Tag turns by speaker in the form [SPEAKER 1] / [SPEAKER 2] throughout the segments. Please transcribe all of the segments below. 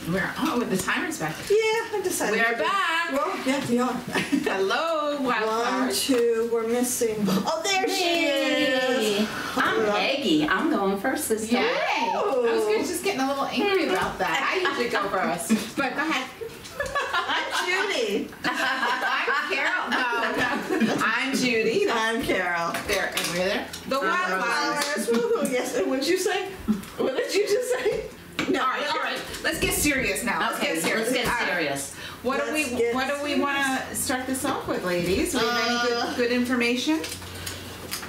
[SPEAKER 1] With the timer's back.
[SPEAKER 2] Yeah, I decided.
[SPEAKER 1] We're back.
[SPEAKER 2] Well, yeah, we are.
[SPEAKER 1] Hello, Wildflowers.
[SPEAKER 2] 1, 2, we're missing. Oh, there she is.
[SPEAKER 3] I'm Peggy. I'm going first this time.
[SPEAKER 1] Yay! I was just getting a little angry about that. I usually go first. But go ahead.
[SPEAKER 2] I'm Judy.
[SPEAKER 1] I'm Carol. No. I'm Judy.
[SPEAKER 2] I'm Carol.
[SPEAKER 1] There, and we're there. The Wildflowers.
[SPEAKER 2] Woohoo, yes, and what did you say? What did you just say? No.
[SPEAKER 1] All right. Let's get serious now.
[SPEAKER 3] Okay, let's get serious.
[SPEAKER 1] What do we want to start this off with, ladies? Do we have any good information?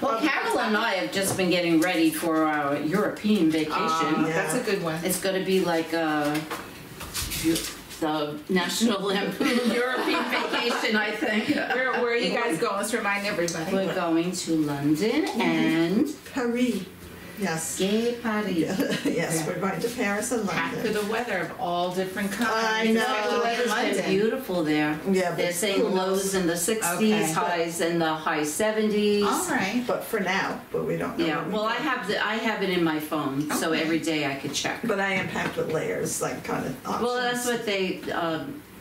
[SPEAKER 3] Well, Carol and I have just been getting ready for our European vacation.
[SPEAKER 1] That's a good one.
[SPEAKER 3] It's going to be like the National Lampoon European vacation, I think.
[SPEAKER 1] Where are you guys going? Let's remind everybody.
[SPEAKER 3] We're going to London and
[SPEAKER 2] Paris. Yes.
[SPEAKER 3] Gay Paris.
[SPEAKER 2] Yes, we're going to Paris and
[SPEAKER 1] Packed
[SPEAKER 2] London.
[SPEAKER 1] for the weather of all different kinds.
[SPEAKER 2] I know.
[SPEAKER 3] The weather's been beautiful there.
[SPEAKER 2] Yeah,
[SPEAKER 3] they're saying lows in the 60s,
[SPEAKER 1] Okay.
[SPEAKER 3] highs in the high 70s.
[SPEAKER 1] All right.
[SPEAKER 2] But for now, but we don't know.
[SPEAKER 3] Yeah,
[SPEAKER 2] when
[SPEAKER 3] well,
[SPEAKER 2] we
[SPEAKER 3] I have it in my phone, so
[SPEAKER 1] Okay.
[SPEAKER 3] every day I could check.
[SPEAKER 2] But I am packed with layers, like kind of options.
[SPEAKER 3] Well, that's what they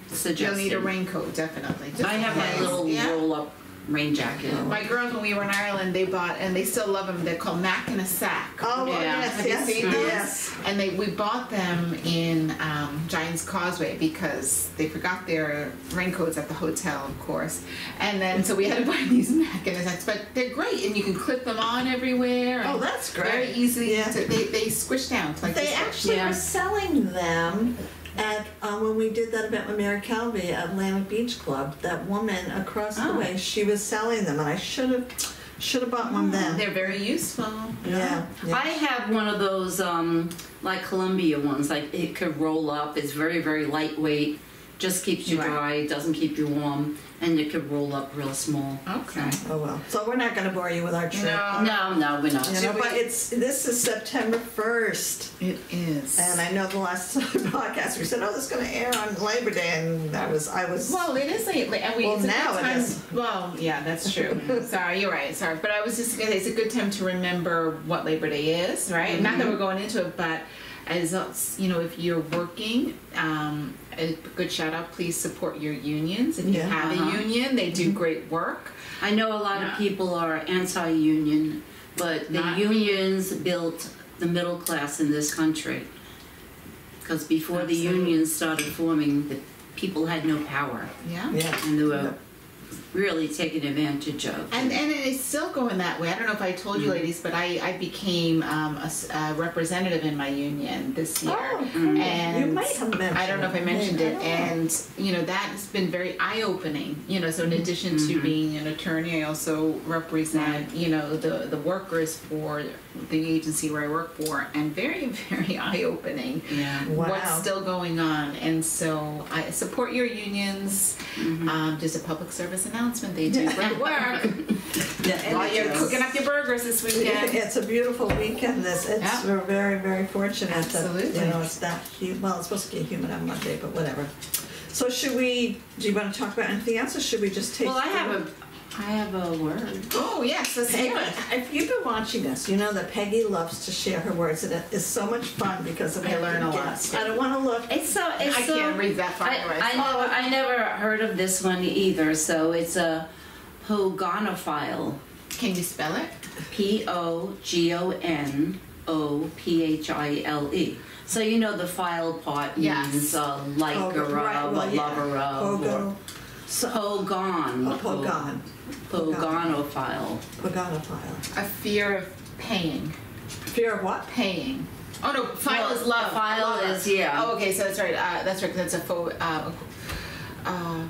[SPEAKER 3] suggested.
[SPEAKER 1] You'll need a raincoat, definitely. Just
[SPEAKER 3] I have
[SPEAKER 1] in
[SPEAKER 3] my
[SPEAKER 1] case.
[SPEAKER 3] little
[SPEAKER 1] Yeah.
[SPEAKER 3] roll-up rain jacket.
[SPEAKER 1] My girls, when we were in Ireland, they bought, and they still love them. They're called Mac in a Sack.
[SPEAKER 2] Oh,
[SPEAKER 3] Yeah.
[SPEAKER 2] yes,
[SPEAKER 1] Have you
[SPEAKER 2] yes,
[SPEAKER 1] seen those?
[SPEAKER 2] yes.
[SPEAKER 1] And we bought them in Giant's Causeway because they forgot their raincoats at the hotel, of course. And then so we had to buy these Mac in a Sacks, but they're great, and you can clip them on everywhere.
[SPEAKER 2] Oh,
[SPEAKER 1] and
[SPEAKER 2] that's great.
[SPEAKER 1] Very easily.
[SPEAKER 2] Yeah.
[SPEAKER 1] They squish down like
[SPEAKER 2] They
[SPEAKER 1] this.
[SPEAKER 2] actually
[SPEAKER 3] Yeah.
[SPEAKER 2] were selling them at when we did that event with Mary Calvi at Atlantic Beach Club. That woman across the way, she was selling them, and I should have bought one then.
[SPEAKER 1] They're very useful.
[SPEAKER 2] Yeah.
[SPEAKER 3] I have one of those, like Columbia ones, like it could roll up. It's very, very lightweight. Just keeps you dry, doesn't keep you warm, and it could roll up real small.
[SPEAKER 1] Okay.
[SPEAKER 2] Oh well. So we're not going to bore you with our trip.
[SPEAKER 3] No, we're not.
[SPEAKER 2] You know, but this is September 1st.
[SPEAKER 1] It is.
[SPEAKER 2] And I know the last podcast we said, "Oh, this is going to air on Labor Day," and I was.
[SPEAKER 1] Well, it is late, and
[SPEAKER 2] Well,
[SPEAKER 1] it's a
[SPEAKER 2] now
[SPEAKER 1] good
[SPEAKER 2] it
[SPEAKER 1] time.
[SPEAKER 2] is.
[SPEAKER 1] Well, yeah, that's true. Sorry, you're right. Sorry, but I was just gonna say it's a good time to remember what Labor Day is, right?
[SPEAKER 2] Mm-hmm.
[SPEAKER 1] Not that we're going into it, but as you know, if you're working, a good shout out. Please support your unions. If you have a union, they do great work.
[SPEAKER 3] I know a lot of people are anti-union, but the unions built the middle class in this country. Because before the unions started forming, the people had no power.
[SPEAKER 1] Yeah.
[SPEAKER 2] Yeah.
[SPEAKER 3] And they were really taken advantage of.
[SPEAKER 1] And it is still going that way. I don't know if I told you, ladies, but I became a representative in my union this year.
[SPEAKER 2] Oh, cool.
[SPEAKER 1] And
[SPEAKER 2] You might have mentioned
[SPEAKER 1] I don't know if I mentioned it. And you know that has been very eye-opening. You know, so in addition to being an attorney, I also represent the workers for the agency where I work for, and very, very eye-opening.
[SPEAKER 3] Yeah.
[SPEAKER 2] Wow.
[SPEAKER 1] What's still going on, and so I support your unions. Just a public service announcement. They do great work. While you're cooking up your burgers this weekend.
[SPEAKER 2] It's a beautiful weekend. We're very, very fortunate
[SPEAKER 1] Absolutely.
[SPEAKER 2] that it's that humid. Well, it's supposed to get humid on Monday, but whatever. So do you want to talk about anything else, or should we just take?
[SPEAKER 3] Well, I have a word.
[SPEAKER 1] Oh yes, let's hear
[SPEAKER 2] Peggy,
[SPEAKER 1] it.
[SPEAKER 2] if you've been watching us, you know that Peggy loves to share her words, and it is so much fun because of
[SPEAKER 1] I learn a lot.
[SPEAKER 2] I don't want to look.
[SPEAKER 3] I
[SPEAKER 1] can't read that far away.
[SPEAKER 3] I never heard of this one either. So it's a pogonophile.
[SPEAKER 1] Can you spell it?
[SPEAKER 3] Pogonophile. So you know the file part means liker of, a lover of, or pogonophile.
[SPEAKER 2] Pogonophile.
[SPEAKER 1] A fear of paying.
[SPEAKER 2] Fear of what?
[SPEAKER 1] Paying. Oh no, file is love.
[SPEAKER 3] File is
[SPEAKER 1] Oh, okay, so that's right. That's right. 'Cause that's a faux.
[SPEAKER 2] Pogonophile.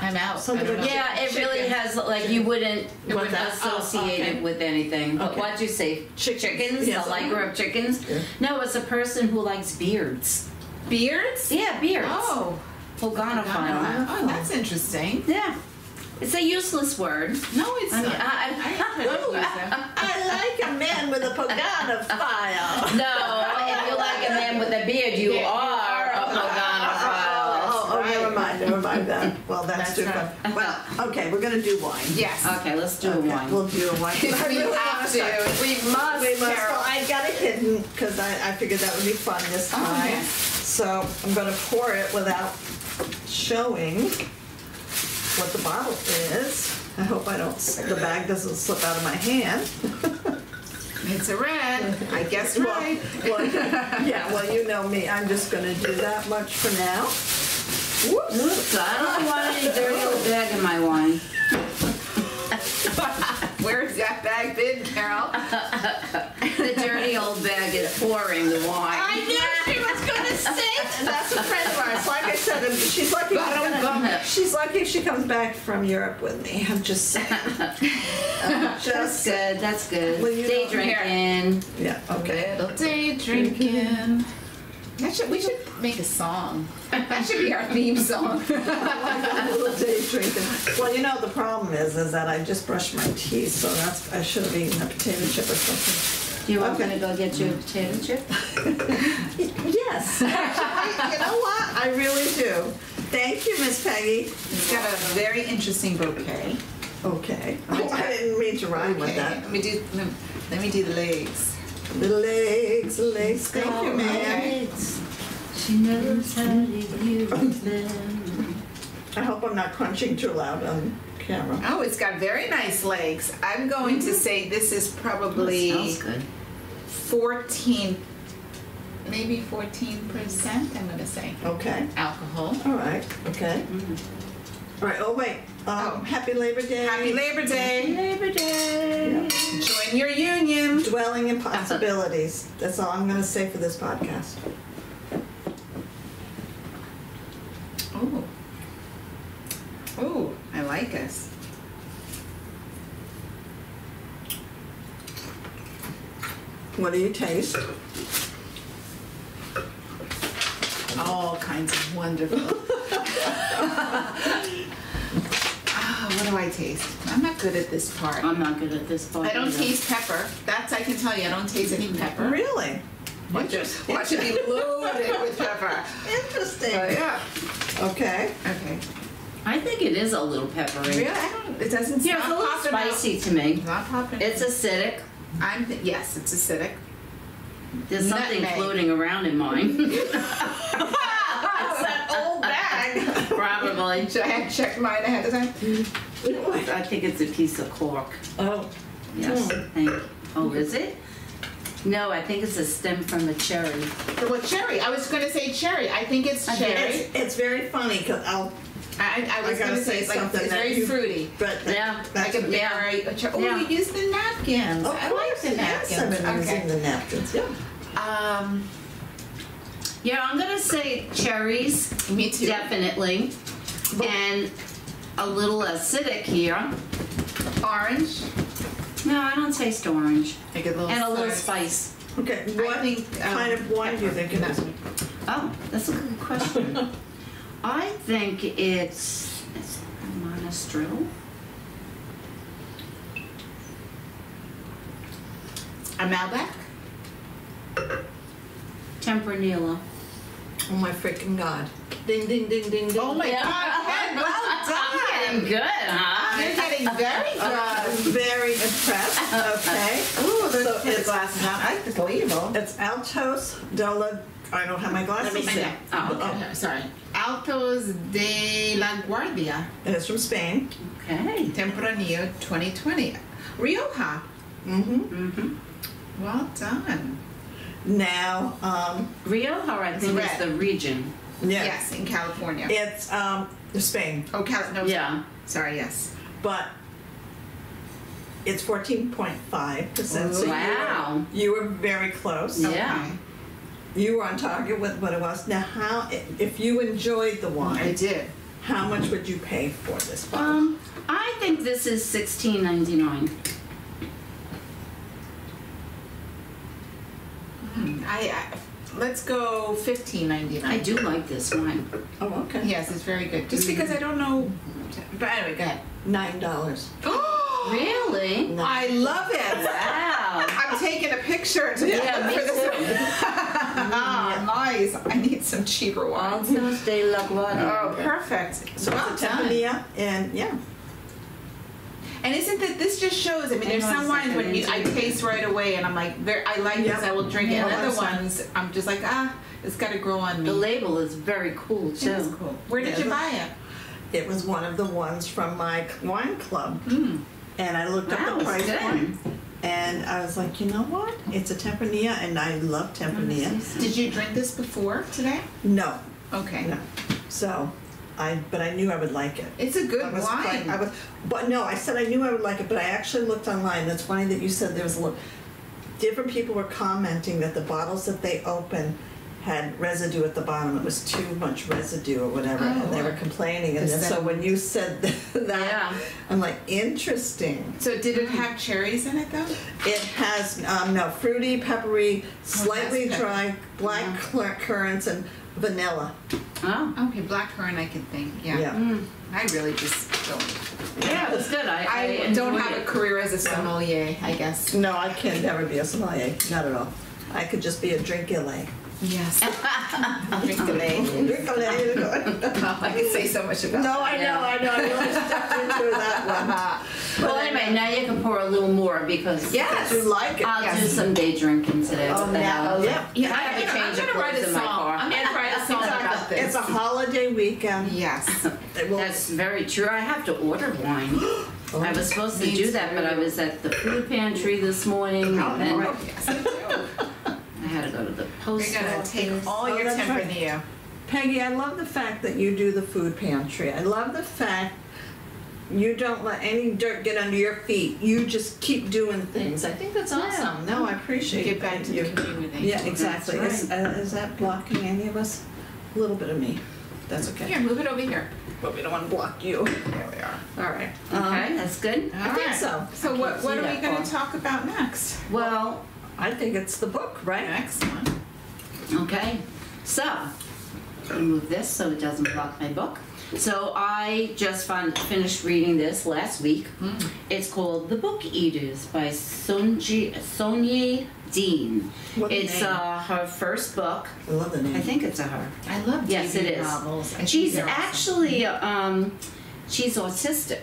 [SPEAKER 1] I'm out.
[SPEAKER 2] Something
[SPEAKER 1] I don't know.
[SPEAKER 3] Yeah, it really has, like, you wouldn't
[SPEAKER 1] wouldn't-
[SPEAKER 3] associate
[SPEAKER 1] okay.
[SPEAKER 3] it with anything. But
[SPEAKER 2] Okay.
[SPEAKER 3] what'd you say? Chickens?
[SPEAKER 2] Yes.
[SPEAKER 3] The liker of chickens?
[SPEAKER 2] Yeah.
[SPEAKER 3] No, it's a person who likes beards.
[SPEAKER 1] Beards?
[SPEAKER 3] Yeah, beards.
[SPEAKER 1] Oh.
[SPEAKER 3] Pogonophile.
[SPEAKER 1] Oh, that's interesting.
[SPEAKER 3] Yeah. It's a useless word.
[SPEAKER 1] No, it's not. I
[SPEAKER 2] I like a man with a pogonophile.
[SPEAKER 3] No, if you like a man with a beard, you are a pogonophile.
[SPEAKER 2] Oh, never mind. never mind that. Well, that's too fun.
[SPEAKER 1] right.
[SPEAKER 2] Well, okay, we're gonna do wine.
[SPEAKER 1] Yes.
[SPEAKER 3] Okay, let's do a
[SPEAKER 2] Okay,
[SPEAKER 3] wine.
[SPEAKER 2] we'll do a wine.
[SPEAKER 1] We
[SPEAKER 2] I really
[SPEAKER 1] have
[SPEAKER 2] wanna
[SPEAKER 1] to.
[SPEAKER 2] start.
[SPEAKER 1] We must.
[SPEAKER 2] We must.
[SPEAKER 1] Carol.
[SPEAKER 2] Well, I got it hidden because I figured that would be fun this time.
[SPEAKER 1] Oh, yes.
[SPEAKER 2] So I'm gonna pour it without showing what the bottle is. I hope the bag doesn't slip out of my hand.
[SPEAKER 1] It's a red. I guess right.
[SPEAKER 2] Well, yeah, well, you know me. I'm just gonna do that much for now. Whoops.
[SPEAKER 3] Oops, I don't want any dirty old bag in my wine.
[SPEAKER 1] Where's that bag been, Carol?
[SPEAKER 3] The dirty old bag is pouring the wine.
[SPEAKER 2] I knew she was gonna say that. That's a friend of ours. Like I said, she's lucky. She's lucky if she comes back from Europe with me. I'm just saying.
[SPEAKER 3] That's good, that's good.
[SPEAKER 2] Well, you
[SPEAKER 3] Day
[SPEAKER 2] don't
[SPEAKER 3] drinking.
[SPEAKER 2] Yeah. Okay.
[SPEAKER 1] Little day drinking. We should make a song. That should be our theme song.
[SPEAKER 2] A little day drinking. Well, you know the problem is that I just brushed my teeth, so I should have eaten a potato chip or something.
[SPEAKER 3] Do you want me to go get you a potato chip?
[SPEAKER 2] Yes. Actually, you know what? I really do. Thank you, Miss Peggy.
[SPEAKER 1] It's got a very interesting bouquet.
[SPEAKER 2] Okay. Oh, I didn't mean to rhyme with that.
[SPEAKER 1] Let me do the legs.
[SPEAKER 2] The legs, the legs. Thank you, ma'am.
[SPEAKER 3] She knows how to use them.
[SPEAKER 2] I hope I'm not crunching too loud on camera.
[SPEAKER 1] Oh, it's got very nice legs. I'm going to say this is probably
[SPEAKER 3] Smells good.
[SPEAKER 1] 14, maybe 14%, I'm going to say.
[SPEAKER 2] Okay.
[SPEAKER 1] Alcohol.
[SPEAKER 2] All right. Okay. All right. Oh, wait. Happy Labor Day.
[SPEAKER 1] Happy Labor Day.
[SPEAKER 3] Labor Day.
[SPEAKER 1] Join your union.
[SPEAKER 2] Dwelling in possibilities. That's all I'm going to say for this podcast.
[SPEAKER 1] Oh. Oh, I like us.
[SPEAKER 2] What do you taste?
[SPEAKER 1] All kinds of wonderful. What do I taste? I'm not good at this part.
[SPEAKER 3] I'm not good at this part.
[SPEAKER 1] I don't
[SPEAKER 3] either.
[SPEAKER 1] taste pepper. That's I can tell you. I don't taste any pepper.
[SPEAKER 2] Really?
[SPEAKER 1] Watch it be loaded with pepper.
[SPEAKER 2] Interesting.
[SPEAKER 1] Yeah.
[SPEAKER 2] Okay.
[SPEAKER 1] Okay.
[SPEAKER 3] I think it is a little peppery.
[SPEAKER 1] Really? I don't. It doesn't.
[SPEAKER 3] Yeah, it's a little spicy to me.
[SPEAKER 1] It's not popping.
[SPEAKER 3] It's acidic.
[SPEAKER 1] Yes, it's acidic.
[SPEAKER 3] There's something
[SPEAKER 1] Nutmeg.
[SPEAKER 3] floating around in mine.
[SPEAKER 1] That's that old bag.
[SPEAKER 3] Probably.
[SPEAKER 1] Should I have checked mine ahead of time?
[SPEAKER 3] I think it's a piece of cork.
[SPEAKER 2] Oh.
[SPEAKER 3] Yes. Thank you. Oh, is it? No, I think it's a stem from a cherry.
[SPEAKER 1] Well, cherry. I was going to say cherry. I think it's cherry.
[SPEAKER 2] It's very funny because
[SPEAKER 1] I was
[SPEAKER 2] gotta
[SPEAKER 1] going to say
[SPEAKER 2] say something
[SPEAKER 1] it's
[SPEAKER 2] that
[SPEAKER 1] very
[SPEAKER 2] you-
[SPEAKER 1] fruity.
[SPEAKER 2] but
[SPEAKER 3] Yeah.
[SPEAKER 1] Like a berry. Oh,
[SPEAKER 3] Yeah.
[SPEAKER 1] you use the napkins.
[SPEAKER 2] Of
[SPEAKER 1] I like
[SPEAKER 2] course,
[SPEAKER 1] the
[SPEAKER 2] yes,
[SPEAKER 1] napkins.
[SPEAKER 2] I've been using
[SPEAKER 1] Okay.
[SPEAKER 2] the napkins. Yeah.
[SPEAKER 3] Yeah, I'm gonna say cherries.
[SPEAKER 1] Me too.
[SPEAKER 3] Definitely. And a little acidic here.
[SPEAKER 1] Orange.
[SPEAKER 3] No, I don't taste orange.
[SPEAKER 1] Like a little
[SPEAKER 3] And a little
[SPEAKER 1] spice.
[SPEAKER 3] spice.
[SPEAKER 2] Okay. What
[SPEAKER 1] think,
[SPEAKER 2] kind of wine do you think it is?
[SPEAKER 3] Oh, that's a good question. I think it's a monastrell.
[SPEAKER 1] A Malbec.
[SPEAKER 3] Tempranillo.
[SPEAKER 2] Oh my freaking God. Ding, ding, ding, ding, ding.
[SPEAKER 1] Oh my
[SPEAKER 3] Yeah.
[SPEAKER 1] God! Ken, well
[SPEAKER 3] Getting
[SPEAKER 1] done.
[SPEAKER 3] good, huh?
[SPEAKER 1] You're getting very good.
[SPEAKER 2] Very impressed. Okay.
[SPEAKER 1] Ooh, there's
[SPEAKER 2] So
[SPEAKER 1] the
[SPEAKER 2] it's-
[SPEAKER 1] glasses on. I think believable.
[SPEAKER 2] It's Altos de la... I don't have my glasses.
[SPEAKER 1] Let me see.
[SPEAKER 3] Oh, okay.
[SPEAKER 1] Oh, sorry. Altos de la Guardia.
[SPEAKER 2] And it's from Spain.
[SPEAKER 3] Okay.
[SPEAKER 1] Tempranillo 2020. Rioja.
[SPEAKER 2] Mm-hmm.
[SPEAKER 3] Mm-hmm.
[SPEAKER 1] Well done.
[SPEAKER 2] Now,
[SPEAKER 3] Rioja, I think,
[SPEAKER 1] red.
[SPEAKER 3] is the region.
[SPEAKER 2] yeah.
[SPEAKER 1] Yes, in California.
[SPEAKER 2] It's Spain,
[SPEAKER 1] Oh, no.
[SPEAKER 3] Yeah.
[SPEAKER 1] Sorry, yes.
[SPEAKER 2] but it's 14.5%. So
[SPEAKER 3] Wow.
[SPEAKER 2] you were very close.
[SPEAKER 3] Yeah.
[SPEAKER 1] Okay.
[SPEAKER 2] You were on target with what it was. Now, if you enjoyed the
[SPEAKER 1] I
[SPEAKER 2] wine,
[SPEAKER 1] did.
[SPEAKER 2] how much would you pay for this bottle?
[SPEAKER 3] I think this is $16.99.
[SPEAKER 1] Let's go $15.99.
[SPEAKER 3] I do like this wine.
[SPEAKER 2] Oh, okay.
[SPEAKER 1] Yes, it's very good. Just because I don't know. But anyway, go ahead.
[SPEAKER 2] $9.
[SPEAKER 1] Oh,
[SPEAKER 3] Really?
[SPEAKER 1] I love it.
[SPEAKER 3] Wow. Wow.
[SPEAKER 1] I'm taking a picture to
[SPEAKER 3] Yeah, me
[SPEAKER 1] for this.
[SPEAKER 3] too.
[SPEAKER 1] Ah, nice. I need some cheaper ones.
[SPEAKER 3] Altos de la Guardia.
[SPEAKER 1] Oh, perfect.
[SPEAKER 2] So
[SPEAKER 1] Well
[SPEAKER 2] it's a
[SPEAKER 1] done.
[SPEAKER 2] Tempranillo, and yeah.
[SPEAKER 1] And isn't that this just shows? I mean, there's
[SPEAKER 3] Hang on
[SPEAKER 1] some
[SPEAKER 3] a
[SPEAKER 1] wines when
[SPEAKER 3] second,
[SPEAKER 1] I taste right away, and I'm like, I like this, I will drink it. And
[SPEAKER 2] Yeah,
[SPEAKER 1] other
[SPEAKER 2] that's fine.
[SPEAKER 1] ones, I'm just like, it's got to grow on me.
[SPEAKER 3] The label is very cool too.
[SPEAKER 1] It's cool. Where did
[SPEAKER 2] Yeah,
[SPEAKER 1] you buy it?
[SPEAKER 2] It was one of the ones from my wine club.
[SPEAKER 1] Mm.
[SPEAKER 2] And I looked
[SPEAKER 3] Wow,
[SPEAKER 2] up the price
[SPEAKER 3] it's
[SPEAKER 2] point.
[SPEAKER 3] good.
[SPEAKER 2] And I was like, you know what? It's a Tempranillo, and I love Tempranillo.
[SPEAKER 1] Did you drink this before today?
[SPEAKER 2] No,
[SPEAKER 1] Okay.
[SPEAKER 2] no. So, but I knew I would like it.
[SPEAKER 1] It's a good
[SPEAKER 2] I was
[SPEAKER 1] wine.
[SPEAKER 2] quite- but no, I said I knew I would like it, but I actually looked online. That's funny that you said there was a little. Different people were commenting that the bottles that they opened had residue at the bottom. It was too much residue or whatever, and they were complaining. And then, so when you said that,
[SPEAKER 3] Yeah.
[SPEAKER 2] I'm like, interesting.
[SPEAKER 1] So did it have cherries in it though?
[SPEAKER 2] It has no fruity, peppery, slightly
[SPEAKER 1] that's
[SPEAKER 2] dry, black currants, and vanilla.
[SPEAKER 3] Oh.
[SPEAKER 1] Okay, blackcurrant I can think. Yeah.
[SPEAKER 2] Yeah.
[SPEAKER 3] Mm.
[SPEAKER 1] I really just don't.
[SPEAKER 3] Yeah, it's good.
[SPEAKER 1] I don't
[SPEAKER 3] enjoyed
[SPEAKER 1] have a
[SPEAKER 3] it.
[SPEAKER 1] career as a sommelier, I guess.
[SPEAKER 2] No, I can never be a sommelier. Not at all. I could just be a drinkile.
[SPEAKER 1] Yes. Drink the name.
[SPEAKER 2] Drinkile.
[SPEAKER 1] I could say so much about
[SPEAKER 2] No, I know. I really stepped into that
[SPEAKER 3] Well, anyway, now you can pour a little more because
[SPEAKER 2] one. Yes, you like it.
[SPEAKER 3] I'll
[SPEAKER 2] yes.
[SPEAKER 3] do some day drinking today.
[SPEAKER 2] Oh,
[SPEAKER 3] with the
[SPEAKER 2] now,
[SPEAKER 3] house.
[SPEAKER 2] yeah.
[SPEAKER 1] Yeah,
[SPEAKER 3] I have a change of
[SPEAKER 1] I'm gonna write
[SPEAKER 3] clothes
[SPEAKER 1] a
[SPEAKER 3] in my
[SPEAKER 1] song.
[SPEAKER 3] car.
[SPEAKER 1] I'm gonna write a song about this.
[SPEAKER 2] It's a holiday weekend.
[SPEAKER 1] Yes.
[SPEAKER 2] It will-
[SPEAKER 3] That's very true. I have to order wine. I was supposed to
[SPEAKER 1] Me
[SPEAKER 3] do that, but I
[SPEAKER 1] too.
[SPEAKER 3] was at the food pantry this morning,
[SPEAKER 2] Oh,
[SPEAKER 3] and then
[SPEAKER 2] right.
[SPEAKER 1] Yes, I do.
[SPEAKER 3] I had to go to the post
[SPEAKER 1] You're gonna
[SPEAKER 3] office.
[SPEAKER 1] take all
[SPEAKER 2] Oh,
[SPEAKER 1] your
[SPEAKER 2] that's right.
[SPEAKER 1] Tempranillo.
[SPEAKER 2] Peggy, I love the fact that you do the food pantry. I love the fact you don't let any dirt get under your feet. You just keep doing things. I think that's awesome. No, I appreciate
[SPEAKER 1] Give back to
[SPEAKER 2] you.
[SPEAKER 1] the community.
[SPEAKER 2] Yeah, exactly.
[SPEAKER 3] That's
[SPEAKER 2] Is that blocking any of us? A little bit of me. That's okay.
[SPEAKER 1] Here, move it over here.
[SPEAKER 2] But we don't want to block you.
[SPEAKER 1] There we are.
[SPEAKER 2] All right.
[SPEAKER 3] Okay, that's good.
[SPEAKER 2] I think so.
[SPEAKER 1] So what
[SPEAKER 3] see
[SPEAKER 1] are we
[SPEAKER 3] that
[SPEAKER 1] going
[SPEAKER 3] far.
[SPEAKER 1] to talk about next?
[SPEAKER 3] Well,
[SPEAKER 2] I think it's the book, right?
[SPEAKER 1] Excellent.
[SPEAKER 3] okay. So, I'll move this so it doesn't block my book. So I just finished reading this last week. It's called The Book Eaters by Sunyi Dean.
[SPEAKER 2] What a
[SPEAKER 3] It's
[SPEAKER 2] name.
[SPEAKER 3] her first book.
[SPEAKER 2] I love the name.
[SPEAKER 3] I think it's a her.
[SPEAKER 1] I love
[SPEAKER 3] Yes,
[SPEAKER 1] TV
[SPEAKER 3] it is.
[SPEAKER 1] novels. I think
[SPEAKER 3] She's
[SPEAKER 1] they're awesome.
[SPEAKER 3] actually she's autistic.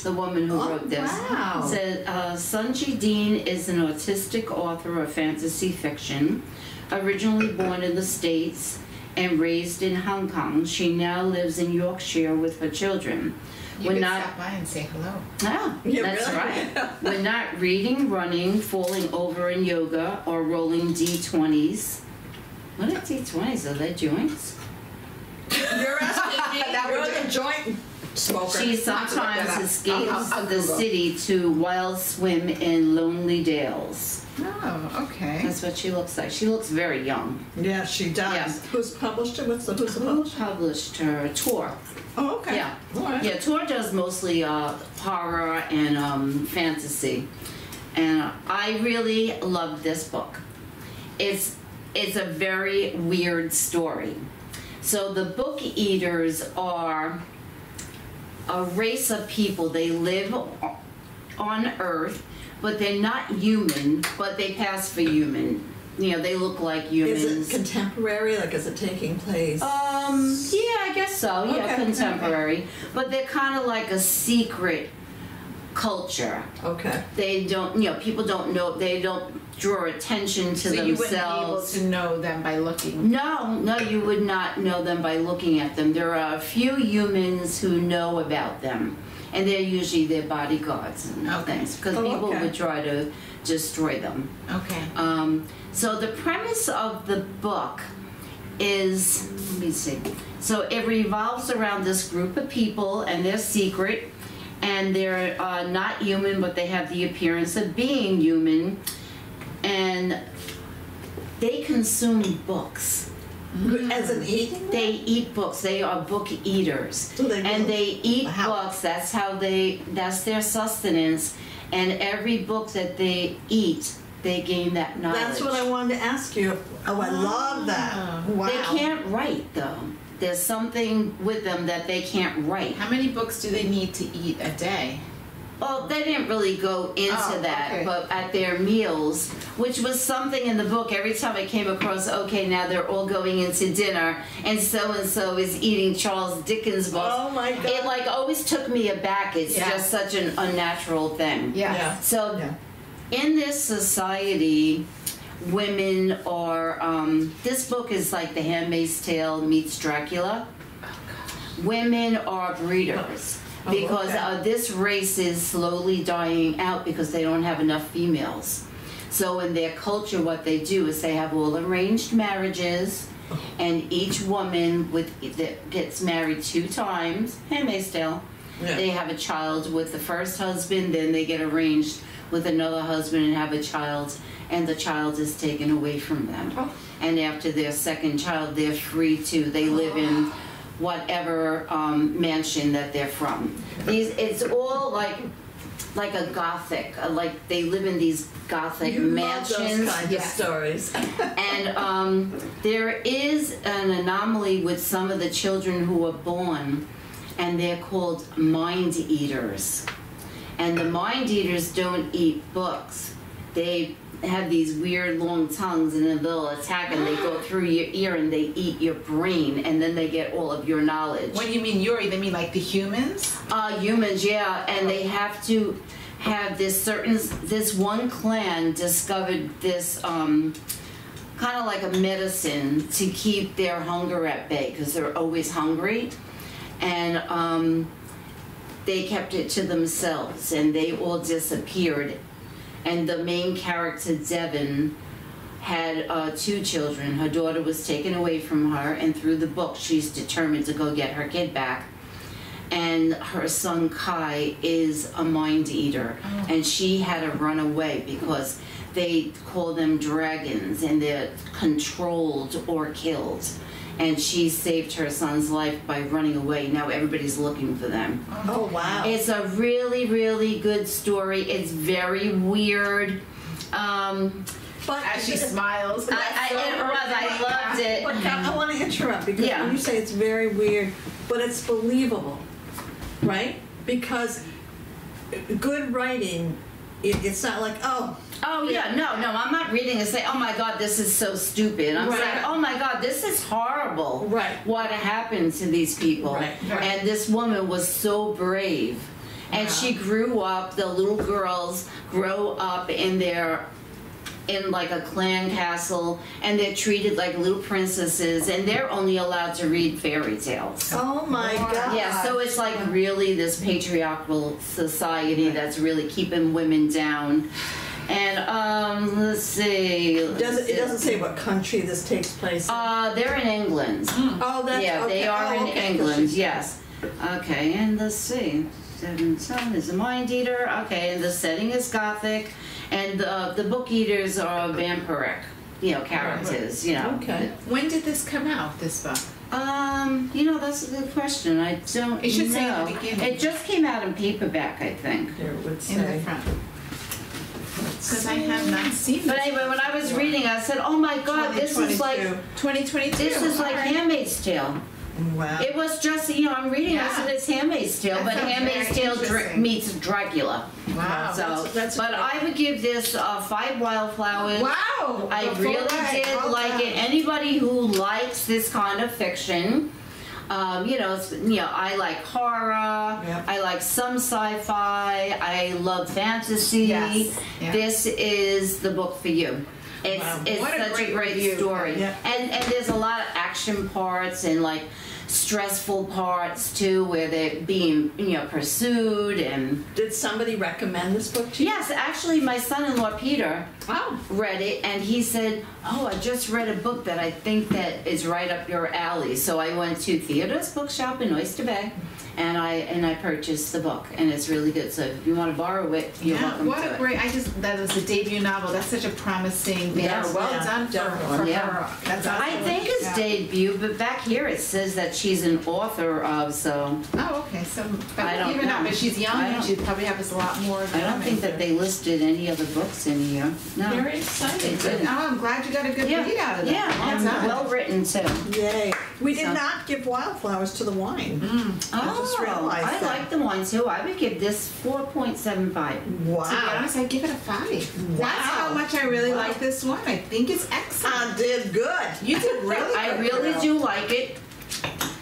[SPEAKER 3] The woman who
[SPEAKER 2] Oh,
[SPEAKER 3] wrote this
[SPEAKER 2] wow.
[SPEAKER 3] said Sunyi Dean is an autistic author of fantasy fiction, originally born in the States and raised in Hong Kong. She now lives in Yorkshire with her children.
[SPEAKER 1] You
[SPEAKER 3] We're
[SPEAKER 1] can
[SPEAKER 3] not.
[SPEAKER 1] stop by and say hello.
[SPEAKER 3] Ah,
[SPEAKER 2] Yeah,
[SPEAKER 3] that's
[SPEAKER 2] really?
[SPEAKER 3] right. We're not reading, running, falling over in yoga, or rolling D20s. What are D20s? Are they joints?
[SPEAKER 2] You're asking me.
[SPEAKER 1] That
[SPEAKER 2] You're
[SPEAKER 1] would-
[SPEAKER 2] the joint smoker.
[SPEAKER 3] She
[SPEAKER 1] I'll have to look that
[SPEAKER 3] sometimes
[SPEAKER 1] up.
[SPEAKER 3] escapes
[SPEAKER 1] I'll
[SPEAKER 3] the
[SPEAKER 1] Google.
[SPEAKER 3] city to wild swim in lonely dales.
[SPEAKER 1] Oh, okay.
[SPEAKER 3] That's what she looks like. She looks very young.
[SPEAKER 2] Yeah, she does.
[SPEAKER 3] Yeah.
[SPEAKER 2] Who's published it? Who's the
[SPEAKER 3] Who
[SPEAKER 2] publisher?
[SPEAKER 3] published her? Tor.
[SPEAKER 2] Oh, okay.
[SPEAKER 3] Yeah.
[SPEAKER 2] All right.
[SPEAKER 3] Yeah, Tor does mostly horror and fantasy. And I really love this book. It's a very weird story. So the book eaters are a race of people. They live on Earth, but they're not human, but they pass for human. You know, they look like humans.
[SPEAKER 2] Is it contemporary? Like, is it taking place?
[SPEAKER 3] Yeah, I guess so. Yeah,
[SPEAKER 2] Okay,
[SPEAKER 3] contemporary. But they're kind of like a secret culture.
[SPEAKER 2] Okay.
[SPEAKER 3] They don't, people don't know, they don't draw attention to
[SPEAKER 1] So you wouldn't be able
[SPEAKER 3] themselves.
[SPEAKER 1] to know them by looking.
[SPEAKER 3] No, you would not know them by looking at them. There are a few humans who know about them, and they're usually their bodyguards and
[SPEAKER 1] Okay.
[SPEAKER 3] things, because
[SPEAKER 2] Oh,
[SPEAKER 3] people
[SPEAKER 2] okay.
[SPEAKER 3] would try to destroy them.
[SPEAKER 1] Okay.
[SPEAKER 3] So the premise of the book is, let me see. So it revolves around this group of people, and they're secret, and they're not human, but they have the appearance of being human, and they consume books.
[SPEAKER 2] As an eating?
[SPEAKER 3] They eat books. They are book eaters.
[SPEAKER 2] So they
[SPEAKER 3] And
[SPEAKER 2] will-
[SPEAKER 3] they eat
[SPEAKER 2] Wow.
[SPEAKER 3] books. That's their sustenance. And every book that they eat, they gain that knowledge.
[SPEAKER 2] That's what I wanted to ask you. Oh, I love that. Wow.
[SPEAKER 3] They can't write, though. There's something with them that they can't write.
[SPEAKER 1] How many books do they need to eat a day?
[SPEAKER 3] Well, they didn't really go into that,
[SPEAKER 1] okay.
[SPEAKER 3] but at their meals, which was something in the book. Every time I came across, okay, now they're all going into dinner, and so is eating Charles Dickens books.
[SPEAKER 2] Oh my God.
[SPEAKER 3] It like always took me aback. It's just such an unnatural thing.
[SPEAKER 1] Yeah.
[SPEAKER 3] So,
[SPEAKER 2] Yeah.
[SPEAKER 3] in this society, women are. This book is like The Handmaid's Tale meets Dracula. Women are breeders. Because this race is slowly dying out because they don't have enough females. So in their culture, what they do is they have all arranged marriages, and each woman that gets married 2 times, Handmaid's Tale, they have a child with the first husband, then they get arranged with another husband and have a child, and the child is taken away from them. And after their second child, they're free to, they live in whatever mansion that they're from. It's all like a gothic, like they live in these gothic mansions.
[SPEAKER 2] Love those kinds of stories.
[SPEAKER 3] And there is an anomaly with some of the children who are born, and they're called mind eaters. And the mind eaters don't eat books. They have these weird long tongues, and then they'll attack, and they go through your ear and they eat your brain, and then they get all of your knowledge.
[SPEAKER 1] What do you mean Yuri? They mean like the humans?
[SPEAKER 3] Humans, yeah, and they have to have this one clan discovered this kind of like a medicine to keep their hunger at bay, because they're always hungry, and they kept it to themselves, and they all disappeared. And the main character, Devon, had 2 children. Her daughter was taken away from her, and through the book, she's determined to go get her kid back. And her son, Kai, is a mind eater, and she had to run away because they call them dragons, and they're controlled or killed. And she saved her son's life by running away. Now everybody's looking for them.
[SPEAKER 2] Oh, wow.
[SPEAKER 3] It's a really, really good story. It's very weird.
[SPEAKER 2] But
[SPEAKER 1] As she smiles.
[SPEAKER 3] I loved it.
[SPEAKER 2] But I want to interrupt because
[SPEAKER 3] Yeah.
[SPEAKER 2] when you say it's very weird, but it's believable, right? Because good writing, it's not like, oh,
[SPEAKER 3] No, I'm not reading and say, oh my God, this is so stupid. I'm saying, oh my God, this is horrible.
[SPEAKER 2] Right.
[SPEAKER 3] What happened to these people?
[SPEAKER 2] Right.
[SPEAKER 3] And this woman was so brave. And she grew up, the little girls grow up in like a clan castle, and they're treated like little princesses, and they're only allowed to read fairy tales.
[SPEAKER 2] oh my God.
[SPEAKER 3] Yeah, so it's like really this patriarchal society that's really keeping women down. And let's see.
[SPEAKER 2] It doesn't say what country this takes place in.
[SPEAKER 3] They're in England.
[SPEAKER 2] Oh, that's
[SPEAKER 3] Yeah,
[SPEAKER 2] okay.
[SPEAKER 3] they are in
[SPEAKER 2] okay.
[SPEAKER 3] England. Yes. Okay, and let's see. Seven Son is a mind eater. Okay, and the setting is gothic, and the book eaters are vampiric, characters.
[SPEAKER 2] Okay.
[SPEAKER 1] When did this come out, this book?
[SPEAKER 3] That's a good question. I don't
[SPEAKER 1] It should
[SPEAKER 3] know.
[SPEAKER 1] say in the beginning.
[SPEAKER 3] It just came out in paperback, I think.
[SPEAKER 2] There it would say.
[SPEAKER 1] In the front. Because I have not seen
[SPEAKER 3] But
[SPEAKER 1] this
[SPEAKER 3] anyway, when I was
[SPEAKER 1] before.
[SPEAKER 3] reading, I said, "Oh my God, this is like
[SPEAKER 1] 2022.
[SPEAKER 3] this is like
[SPEAKER 1] Alright.
[SPEAKER 3] Handmaid's Tale."
[SPEAKER 2] Wow.
[SPEAKER 3] It was just, I'm reading. I
[SPEAKER 1] Yeah.
[SPEAKER 3] said it's Handmaid's Tale,
[SPEAKER 1] That
[SPEAKER 3] but
[SPEAKER 1] sounds
[SPEAKER 3] Handmaid's
[SPEAKER 1] very
[SPEAKER 3] Tale
[SPEAKER 1] interesting.
[SPEAKER 3] meets Dracula.
[SPEAKER 1] Wow.
[SPEAKER 3] So,
[SPEAKER 2] that's
[SPEAKER 3] but I would give this 5 Wildflowers.
[SPEAKER 1] Wow.
[SPEAKER 3] I really did like it. Anybody who likes this kind of fiction, I like horror.
[SPEAKER 2] Yep.
[SPEAKER 3] I like some sci-fi. I love fantasy.
[SPEAKER 1] Yes. Yeah.
[SPEAKER 3] This is the book for you. It's
[SPEAKER 2] Wow.
[SPEAKER 3] it's
[SPEAKER 1] What a
[SPEAKER 3] such
[SPEAKER 1] great
[SPEAKER 3] a great
[SPEAKER 1] review.
[SPEAKER 3] story,
[SPEAKER 2] Yeah.
[SPEAKER 3] and there's a lot of action parts and like stressful parts too, where they're being pursued and.
[SPEAKER 2] Did somebody recommend this book to you?
[SPEAKER 3] Yes, actually, my son-in-law Peter
[SPEAKER 2] Oh.
[SPEAKER 3] read it, and he said, "Oh, I just read a book that I think that is right up your alley." So I went to Theodore's Bookshop in Oyster Bay, and I purchased the book, and it's really good. So if you want to borrow it, you're welcome
[SPEAKER 1] what
[SPEAKER 3] to
[SPEAKER 1] a
[SPEAKER 3] it.
[SPEAKER 1] great! That was a debut novel. That's such a promising thing.
[SPEAKER 3] Yes,
[SPEAKER 1] well
[SPEAKER 2] yeah,
[SPEAKER 1] done for
[SPEAKER 2] definitely.
[SPEAKER 3] Yeah.
[SPEAKER 1] her. That's awesome.
[SPEAKER 3] I think it's
[SPEAKER 1] Yeah.
[SPEAKER 3] debut, but back here it says that she's an author of, so
[SPEAKER 1] Oh, okay. So, but
[SPEAKER 3] I don't
[SPEAKER 1] even
[SPEAKER 3] know.
[SPEAKER 1] but she's young
[SPEAKER 3] I
[SPEAKER 1] and
[SPEAKER 3] don't-
[SPEAKER 1] she probably has a lot more.
[SPEAKER 3] I don't think that they listed any other books in here. No.
[SPEAKER 1] Very exciting.
[SPEAKER 3] They didn't.
[SPEAKER 1] Oh, I'm glad you got a good
[SPEAKER 3] Yeah,
[SPEAKER 1] read out of that.
[SPEAKER 3] yeah,
[SPEAKER 1] Well
[SPEAKER 3] and
[SPEAKER 1] done.
[SPEAKER 3] well written too.
[SPEAKER 2] Yay. We did
[SPEAKER 3] So-
[SPEAKER 2] not give Wildflowers to the wine. I just realized
[SPEAKER 3] I
[SPEAKER 2] that.
[SPEAKER 3] like the one too. I would give this 4.75.
[SPEAKER 1] To be
[SPEAKER 2] Wow.
[SPEAKER 1] honest, I give it a 5.
[SPEAKER 2] Wow.
[SPEAKER 1] That's how much I really like this one. I think it's excellent.
[SPEAKER 2] I did good.
[SPEAKER 1] You did really
[SPEAKER 3] I
[SPEAKER 1] good,
[SPEAKER 3] really
[SPEAKER 1] girl.
[SPEAKER 3] do like it.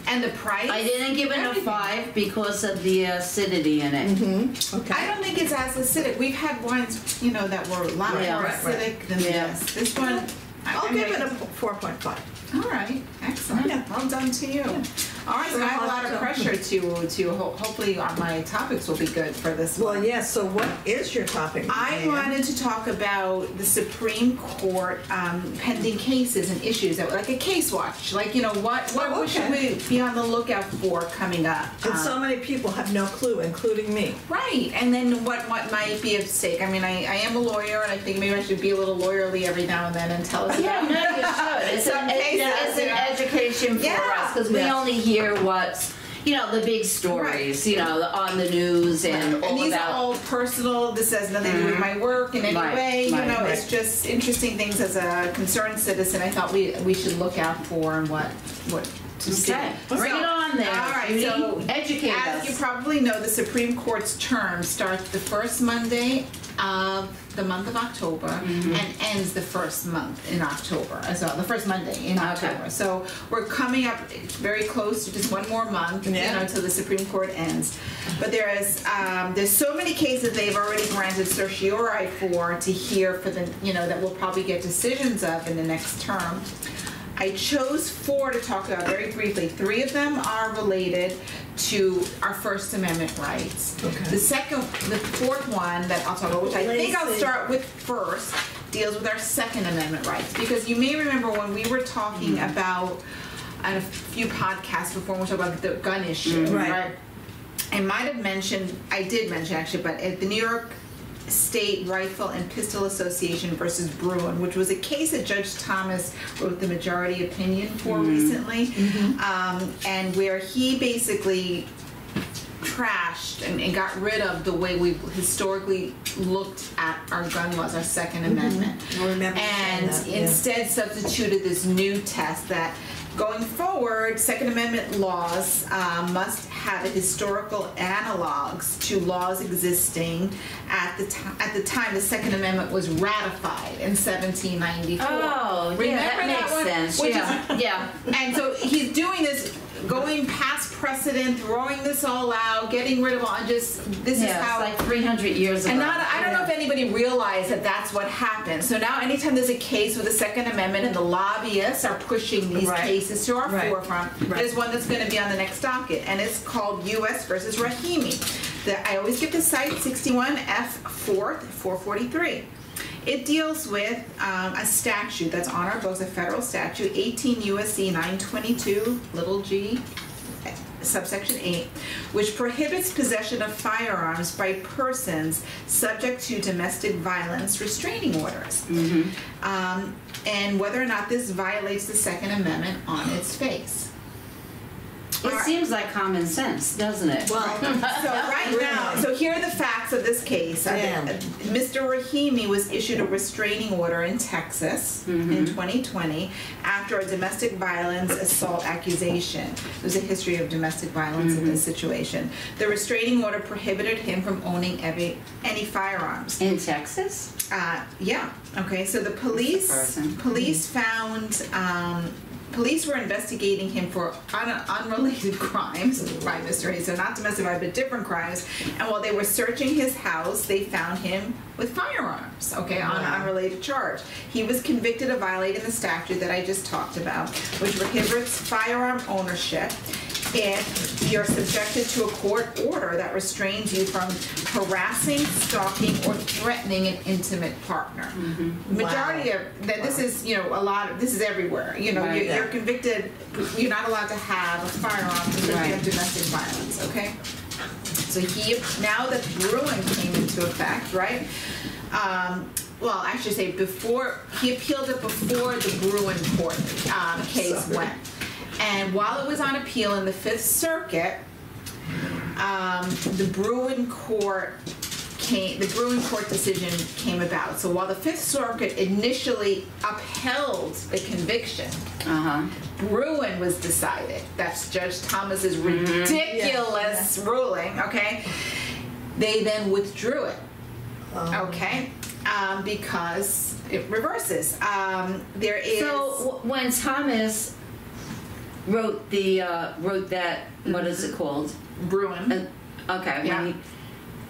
[SPEAKER 1] And the price?
[SPEAKER 3] I didn't give it a
[SPEAKER 1] everything.
[SPEAKER 3] 5 because of the acidity in it.
[SPEAKER 2] Okay.
[SPEAKER 1] I don't think it's as acidic. We've had wines, that were a lot
[SPEAKER 3] Yeah.
[SPEAKER 1] more
[SPEAKER 2] Right, right.
[SPEAKER 1] acidic than
[SPEAKER 3] Yeah.
[SPEAKER 1] this. This one,
[SPEAKER 2] I'll
[SPEAKER 1] I'm
[SPEAKER 2] give it
[SPEAKER 1] ready.
[SPEAKER 2] a 4.5.
[SPEAKER 1] All right, excellent.
[SPEAKER 2] Yeah.
[SPEAKER 1] Well done to you. All right, so I have a lot of pressure to hopefully my topics will be good for this one.
[SPEAKER 2] Well, yes, so what is your topic?
[SPEAKER 1] I
[SPEAKER 2] Diane?
[SPEAKER 1] wanted to talk about the Supreme Court pending cases and issues, like a case watch. Like, what
[SPEAKER 2] Oh,
[SPEAKER 1] should
[SPEAKER 2] okay.
[SPEAKER 1] we be on the lookout for coming up?
[SPEAKER 2] And so many people have no clue, including me.
[SPEAKER 1] Right, and then what might be at stake. I mean, I am a lawyer, and I think maybe I should be a little lawyerly every now and then and tell us
[SPEAKER 3] Yeah,
[SPEAKER 1] about
[SPEAKER 3] no, you should. It's,
[SPEAKER 1] Some cases,
[SPEAKER 3] it's an
[SPEAKER 1] yeah.
[SPEAKER 3] education for
[SPEAKER 1] Yeah.
[SPEAKER 3] us because we
[SPEAKER 2] Yeah.
[SPEAKER 3] only hear what's, the big stories, on the news and all
[SPEAKER 1] And these
[SPEAKER 3] about.
[SPEAKER 1] are all personal. This has nothing to do with my work in any
[SPEAKER 3] Right,
[SPEAKER 1] way.
[SPEAKER 3] right,
[SPEAKER 1] It's just interesting things as a concerned citizen. I thought we should look out for and what to see.
[SPEAKER 3] Okay, bring it on there.
[SPEAKER 1] All right,
[SPEAKER 3] Judy.
[SPEAKER 1] so
[SPEAKER 3] Educate
[SPEAKER 1] as
[SPEAKER 3] us.
[SPEAKER 1] you probably know, the Supreme Court's term starts the first Monday of the month of October and ends the first month in October as well. The first Monday in October. So we're coming up very close to just one more month, until the Supreme Court ends. But there's so many cases they've already granted certiorari for to hear for the that we'll probably get decisions of in the next term. I chose 4 to talk about very briefly. 3 of them are related to our First Amendment rights.
[SPEAKER 2] Okay.
[SPEAKER 1] The 4th one that I'll talk about, which I think I'll
[SPEAKER 2] Lacey.
[SPEAKER 1] start with first, deals with our Second Amendment rights. Because you may remember when we were talking about, on a few podcasts before, we talked about the gun issue,
[SPEAKER 2] Right.
[SPEAKER 1] I might have mentioned, I did mention actually, but at the New York State Rifle and Pistol Association versus Bruin, which was a case that Judge Thomas wrote the majority opinion for recently, and where he basically trashed and got rid of the way we've historically looked at our gun laws, our Second Amendment,
[SPEAKER 2] I remember you saying
[SPEAKER 1] and
[SPEAKER 2] that, yeah.
[SPEAKER 1] instead substituted this new test that going forward, Second Amendment laws must have historical analogs to laws existing at the time the Second Amendment was ratified in 1794.
[SPEAKER 3] Oh,
[SPEAKER 1] Remember
[SPEAKER 3] that makes
[SPEAKER 1] one?
[SPEAKER 3] sense.
[SPEAKER 1] Which
[SPEAKER 3] Yeah, yeah.
[SPEAKER 1] And so he's doing this, going past precedent, throwing this all out, getting rid of all, and just this is
[SPEAKER 3] Yeah,
[SPEAKER 1] how.
[SPEAKER 3] it's like 300 years ago.
[SPEAKER 1] And I don't know if anybody realized that that's what happened. So now anytime there's a case with the Second Amendment and the lobbyists are pushing these cases to our forefront, there's one that's going to be on the next docket. And it's called U.S. versus Rahimi. I always give the cite 61 F 4th 443. It deals with a statute that's on our books, a federal statute, 18 U.S.C. 922, little g, subsection 8, which prohibits possession of firearms by persons subject to domestic violence restraining orders. And whether or not this violates the Second Amendment on its face.
[SPEAKER 3] It seems like common sense, doesn't it?
[SPEAKER 2] Well,
[SPEAKER 1] So right now, so here are the facts of this case. Mr. Rahimi was issued a restraining order in Texas in 2020 after a domestic violence assault accusation. There's a history of domestic violence in this situation. The restraining order prohibited him from owning any firearms.
[SPEAKER 3] In Texas?
[SPEAKER 1] Yeah. Okay. So the police found. Police were investigating him for unrelated crimes by Mr. Hayes, so not domestic violence, but different crimes. And while they were searching his house, they found him with firearms, on an unrelated charge. He was convicted of violating the statute that I just talked about, which prohibits firearm ownership if you're subjected to a court order that restrains you from harassing, stalking, or threatening an intimate partner. Majority of that, this is this is everywhere. You're convicted. You're not allowed to have a firearm because you have domestic violence. Okay, so now that Bruin came into effect, right? Well, I should say before he appealed it before the Bruin court case went. And while it was on appeal in the Fifth Circuit, the Bruin Court decision came about. So while the Fifth Circuit initially upheld the conviction, Bruin was decided. That's Judge Thomas's ridiculous ruling. Okay, they then withdrew it. Okay, because it reverses. There is.
[SPEAKER 3] So when Thomas wrote that, what is it called?
[SPEAKER 1] Bruin.
[SPEAKER 3] Okay.
[SPEAKER 1] Yeah.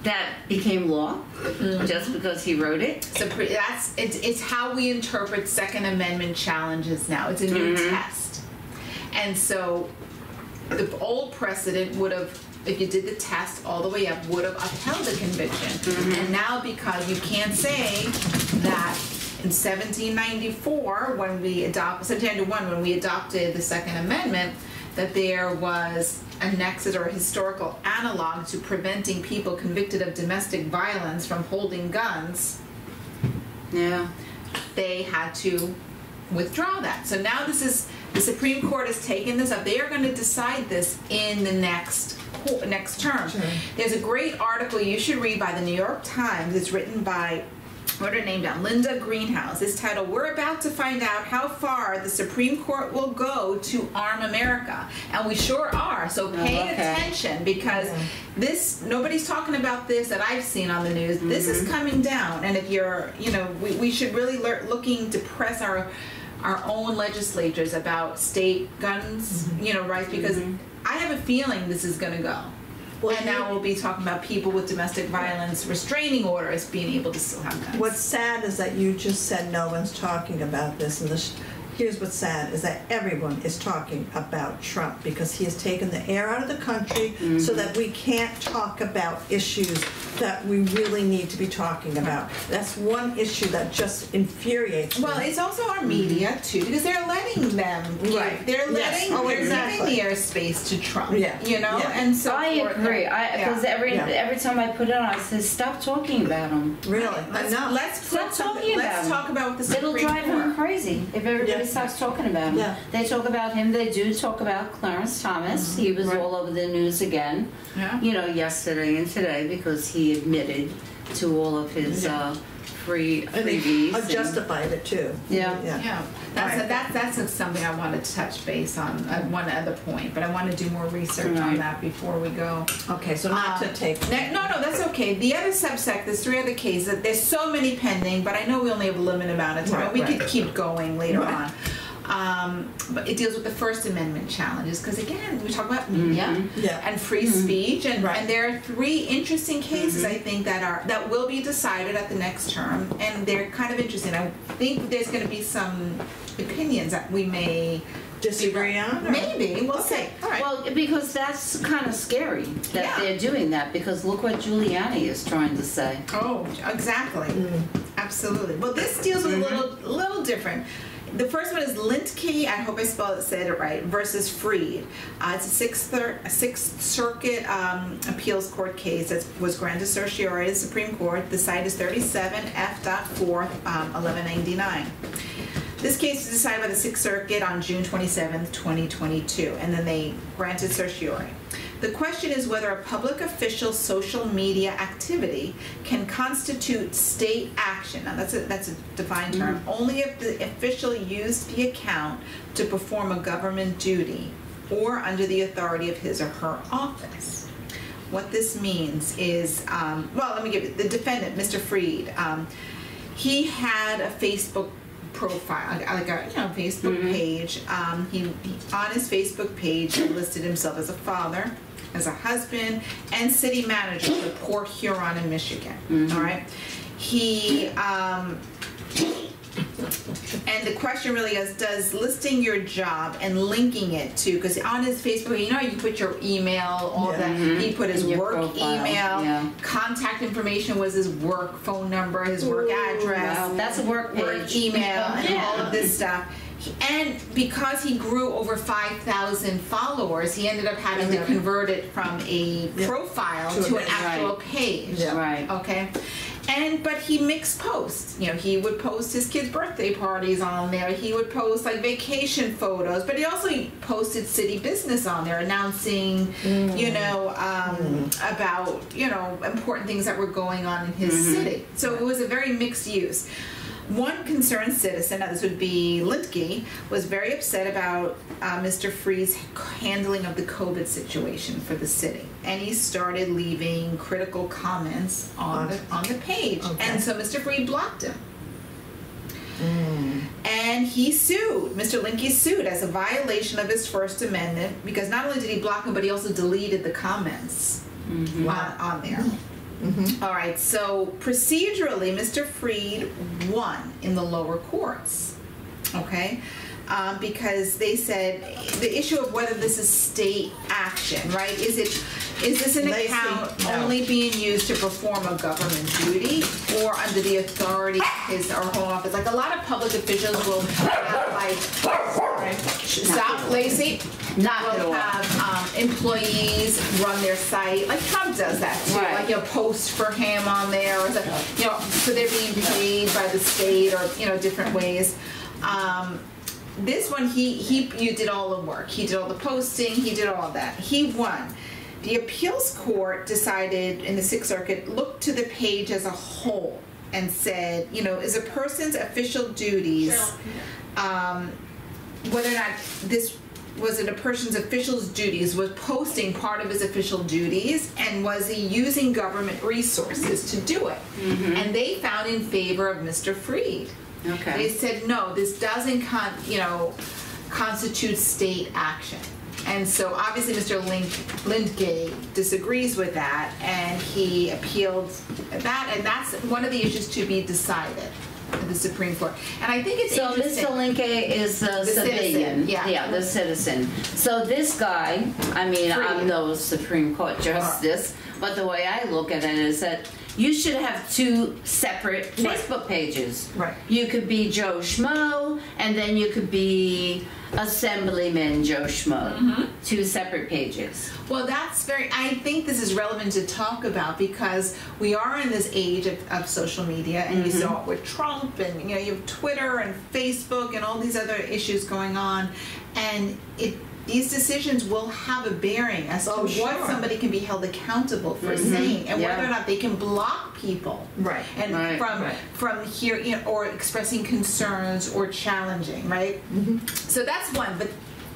[SPEAKER 3] That became law just because he wrote it.
[SPEAKER 1] So it's how we interpret Second Amendment challenges now. It's a new test, and so the old precedent would have, if you did the test all the way up, would have upheld the conviction. And now, because you can't say that in 1791 when we adopted the Second Amendment, that there was a nexus or a historical analog to preventing people convicted of domestic violence from holding guns.
[SPEAKER 3] Yeah.
[SPEAKER 1] They had to withdraw that. So now the Supreme Court has taken this up. They are going to decide this in the next term. Sure. There's a great article you should read by the New York Times. It's written by, wrote her name down, Linda Greenhouse. It's titled, "We're About to Find Out How Far the Supreme Court Will Go to Arm America." And we sure are. So pay attention, because nobody's talking about this that I've seen on the news. This is coming down. And if you're, we should really looking to press our own legislatures about state guns, rights, because I have a feeling this is going to go. Well, and now we'll be talking about people with domestic violence restraining orders being able to still have guns.
[SPEAKER 2] What's sad is that you just said no one's talking about this, and here's what's sad is that everyone is talking about Trump, because he has taken the air out of the country so that we can't talk about issues that we really need to be talking about. That's one issue that just infuriates me.
[SPEAKER 1] Well, it's also our media too, because they're letting them.
[SPEAKER 2] Right.
[SPEAKER 1] They're letting. They're giving the airspace to Trump. And so
[SPEAKER 3] I agree. Because every time I put it on, I say, stop talking about him.
[SPEAKER 2] Really?
[SPEAKER 1] Let's talk about the Supreme Court.
[SPEAKER 3] It'll drive him crazy if everybody stops talking about him.
[SPEAKER 2] Yeah.
[SPEAKER 3] They talk about him. They do talk about Clarence Thomas. He was all over the news again.
[SPEAKER 1] Yeah.
[SPEAKER 3] Yesterday and today, because he admitted to all of his freebies.
[SPEAKER 2] And justified it too.
[SPEAKER 1] Yeah. That's something I wanted to touch base on. One other point, but I want to do more research on that before we go.
[SPEAKER 2] Okay, so not to take.
[SPEAKER 1] No, that's okay. The other subsect, there's 3 other cases. There's so many pending, but I know we only have a limited amount of time. We could keep going later on. But it deals with the First Amendment challenges, because again, we talk about media and free speech, and there are 3 interesting cases I think that will be decided at the next term, and they're kind of interesting. I think there's going to be some opinions that we may
[SPEAKER 2] disagree on.
[SPEAKER 1] Maybe we'll see. All right.
[SPEAKER 3] Well, because that's kind of scary that they're doing that, because look what Giuliani is trying to say.
[SPEAKER 1] Oh, exactly. Absolutely. Well, this deals with a little different. The first one is Lintke, I hope I said it right, versus Freed. It's a Sixth Circuit Appeals Court case that was granted certiorari to the Supreme Court. The site is 37 F.4, 1199. This case was decided by the Sixth Circuit on June 27, 2022, and then they granted certiorari. The question is whether a public official's social media activity can constitute state action. Now that's a defined term. Only if the official used the account to perform a government duty or under the authority of his or her office. What this means is, let me give you the defendant, Mr. Freed. He had a Facebook profile, like a Facebook page. He on his Facebook page he listed himself as a father, as a husband, and city manager for Port Huron in Michigan. All right, he and the question really is, does listing your job and linking it to, because on his Facebook, you put your email, all that. He put his work email, contact information was his work phone number, his work address.
[SPEAKER 3] Wow, that's a work page.
[SPEAKER 1] Work email, and all of this stuff. And because he grew over 5,000 followers, he ended up having to convert it from a profile to an actual page.
[SPEAKER 3] Right.
[SPEAKER 1] Okay. But he mixed posts. You know, he would post his kids' birthday parties on there. He would post like vacation photos, but he also posted city business on there, announcing, you know, about, you know, important things that were going on in his city. So it was a very mixed use. One concerned citizen, now this would be Lindke, was very upset about Mr. Freed's handling of the COVID situation for the city. And he started leaving critical comments on the page. Okay. And so Mr. Freed blocked him. And he sued. Mr. Lindke sued as a violation of his First Amendment because not only did he block him, but he also deleted the comments on there. All right, so procedurally, Mr. Freed won in the lower courts, okay? Because they said the issue of whether this is state action, right? Is this an account only being used to perform a government duty or under the authority of his or home office? Like a lot of public officials will have like, stop, Lacey. Will have employees run their site. Like Trump does that too. Right. Like you'll post for him on there, or you know, so they're being paid by the state, or you know, different ways. This one, you did all the work. He did all the posting. He did all that. He won. The appeals court decided in the Sixth Circuit looked to the page as a whole and said, you know, is a person's official duties, whether or not this was it a person's official duties, was posting part of his official duties, and was he using government resources to do it? And they found in favor of Mr. Freed. Okay. They said, no, this doesn't constitute state action. And so obviously Mr. Lindke disagrees with that, and he appealed that, and that's one of the issues to be decided in the Supreme Court. And I think it's interesting. So
[SPEAKER 3] Mr. Lindke is the civilian.
[SPEAKER 1] Yeah,
[SPEAKER 3] the citizen. So this guy, I mean, I'm no Supreme Court justice, but the way I look at it is that you should have two separate Facebook pages. Right. You could be Joe Schmo, and then you could be Assemblyman Joe Schmo. Two separate pages.
[SPEAKER 1] Well, I think this is relevant to talk about because we are in this age of social media, and you saw it with Trump, and you know, you have Twitter and Facebook and all these other issues going on, and these decisions will have a bearing as to what somebody can be held accountable for saying, and whether or not they can block people, from here, you know, or expressing concerns or challenging, right? So that's one, but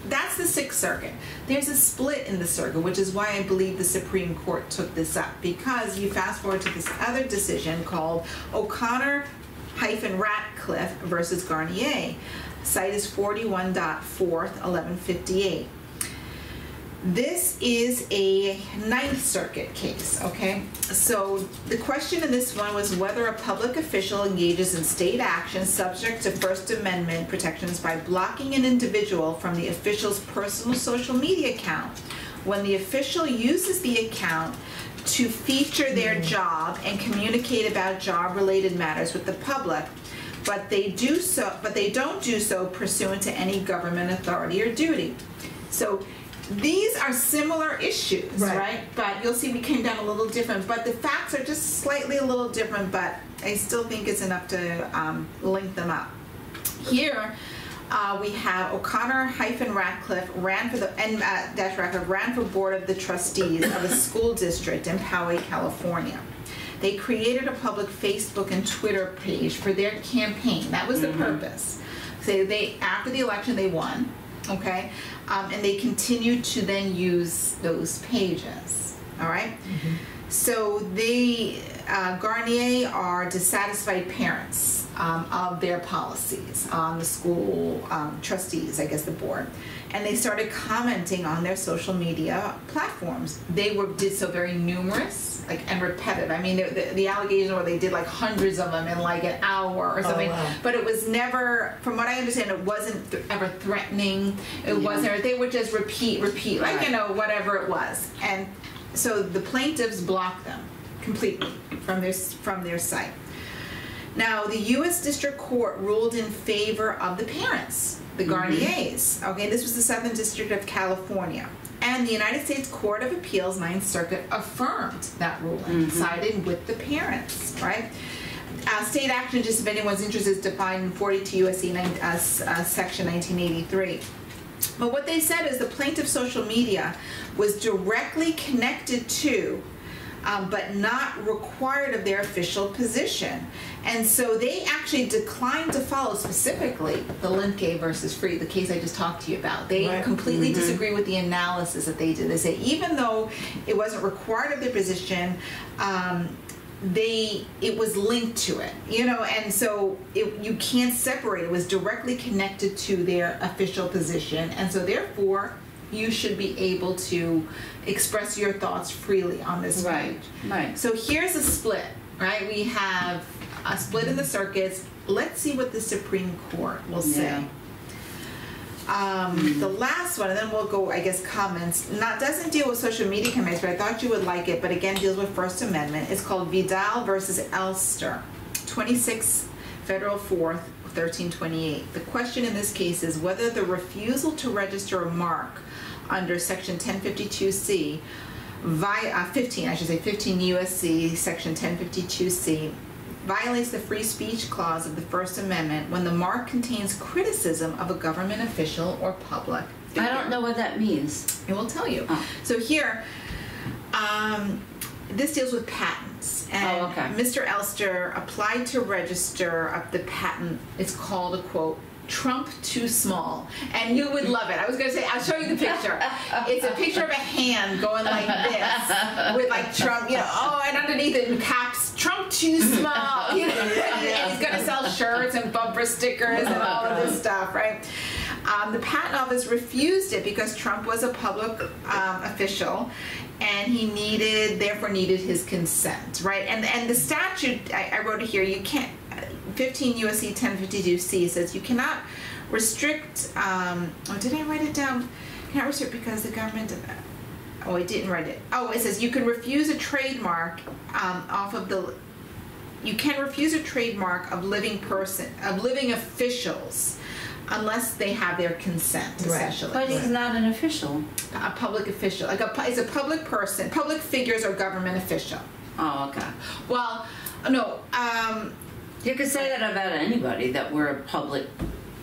[SPEAKER 1] that's the Sixth Circuit. There's a split in the circuit, which is why I believe the Supreme Court took this up, because you fast forward to this other decision called O'Connor-Ratcliffe versus Garnier. Site is 41.4/1158. This is a Ninth Circuit case, okay? So the question in this one was whether a public official engages in state action subject to First Amendment protections by blocking an individual from the official's personal social media account when the official uses the account to feature their job and communicate about job-related matters with the public, but they don't do so pursuant to any government authority or duty. So these are similar issues, right? But you'll see we came down a little different, but the facts are just slightly a little different, but I still think it's enough to link them up. Here we have O'Connor-Ratcliffe ran for board of the trustees of a school district in Poway, California. They created a public Facebook and Twitter page for their campaign. That was the purpose. So after the election, they won, okay? And they continued to then use those pages, all right? So Garnier are dissatisfied parents of their policies on the school trustees, I guess the board. And they started commenting on their social media platforms. They did so very numerous, and repetitive. I mean, the allegation where they did like hundreds of them in like an hour or something. But it was never, from what I understand, it wasn't ever threatening. It wasn't. They would just repeat, like you know, whatever it was. And so the plaintiffs blocked them completely from their site. Now, the U.S. District Court ruled in favor of the parents, the Garniers. Okay, this was the Southern District of California. And the United States Court of Appeals, Ninth Circuit, affirmed that ruling, sided with the parents, right? State action, just if anyone's interested, is defined in 42 U.S.C. Section 1983. But what they said is the plaintiff's social media was directly connected to, but not required of their official position. And so they actually declined to follow specifically the Limke versus Free, the case I just talked to you about. They completely disagree with the analysis that they did. They say even though it wasn't required of their position, it was linked to it, and so you can't separate. It was directly connected to their official position, and so therefore you should be able to express your thoughts freely on this page.
[SPEAKER 3] Right.
[SPEAKER 1] So here's a split, right? We have a split in the circuits. Let's see what the Supreme Court will say. The last one, and then we'll go, I guess, comments. Doesn't deal with social media comments, but I thought you would like it, but again deals with First Amendment. It's called Vidal versus Elster, 26 Federal 4th, 1328. The question in this case is whether the refusal to register a mark under Section 1052C, 15 U.S.C. Section 1052C, violates the free speech clause of the First Amendment when the mark contains criticism of a government official or public figure.
[SPEAKER 3] I don't know what that means.
[SPEAKER 1] It will tell you.
[SPEAKER 3] Oh.
[SPEAKER 1] So here, this deals with patents. And Mr. Elster applied to register the patent. It's called a, quote, Trump too small. And you would love it. I was going to say, I'll show you the picture. It's a picture of a hand going like this with like Trump, and underneath it in caps, Trump too small. And he's going to sell shirts and bumper stickers and all of this stuff, right? The patent office refused it because Trump was a public official and he therefore needed his consent, right? And the statute, I wrote it here, you can't, 15 U.S.C. 1052C says you cannot restrict, did I write it down? You cannot restrict because the government, I didn't write it. It says you can refuse a trademark you can refuse a trademark of living officials unless they have their consent, essentially.
[SPEAKER 3] But he's not an official.
[SPEAKER 1] A public official. It's a public person. Public figures are government official.
[SPEAKER 3] Oh, okay.
[SPEAKER 1] Well, no.
[SPEAKER 3] You could say that about anybody, that we're a public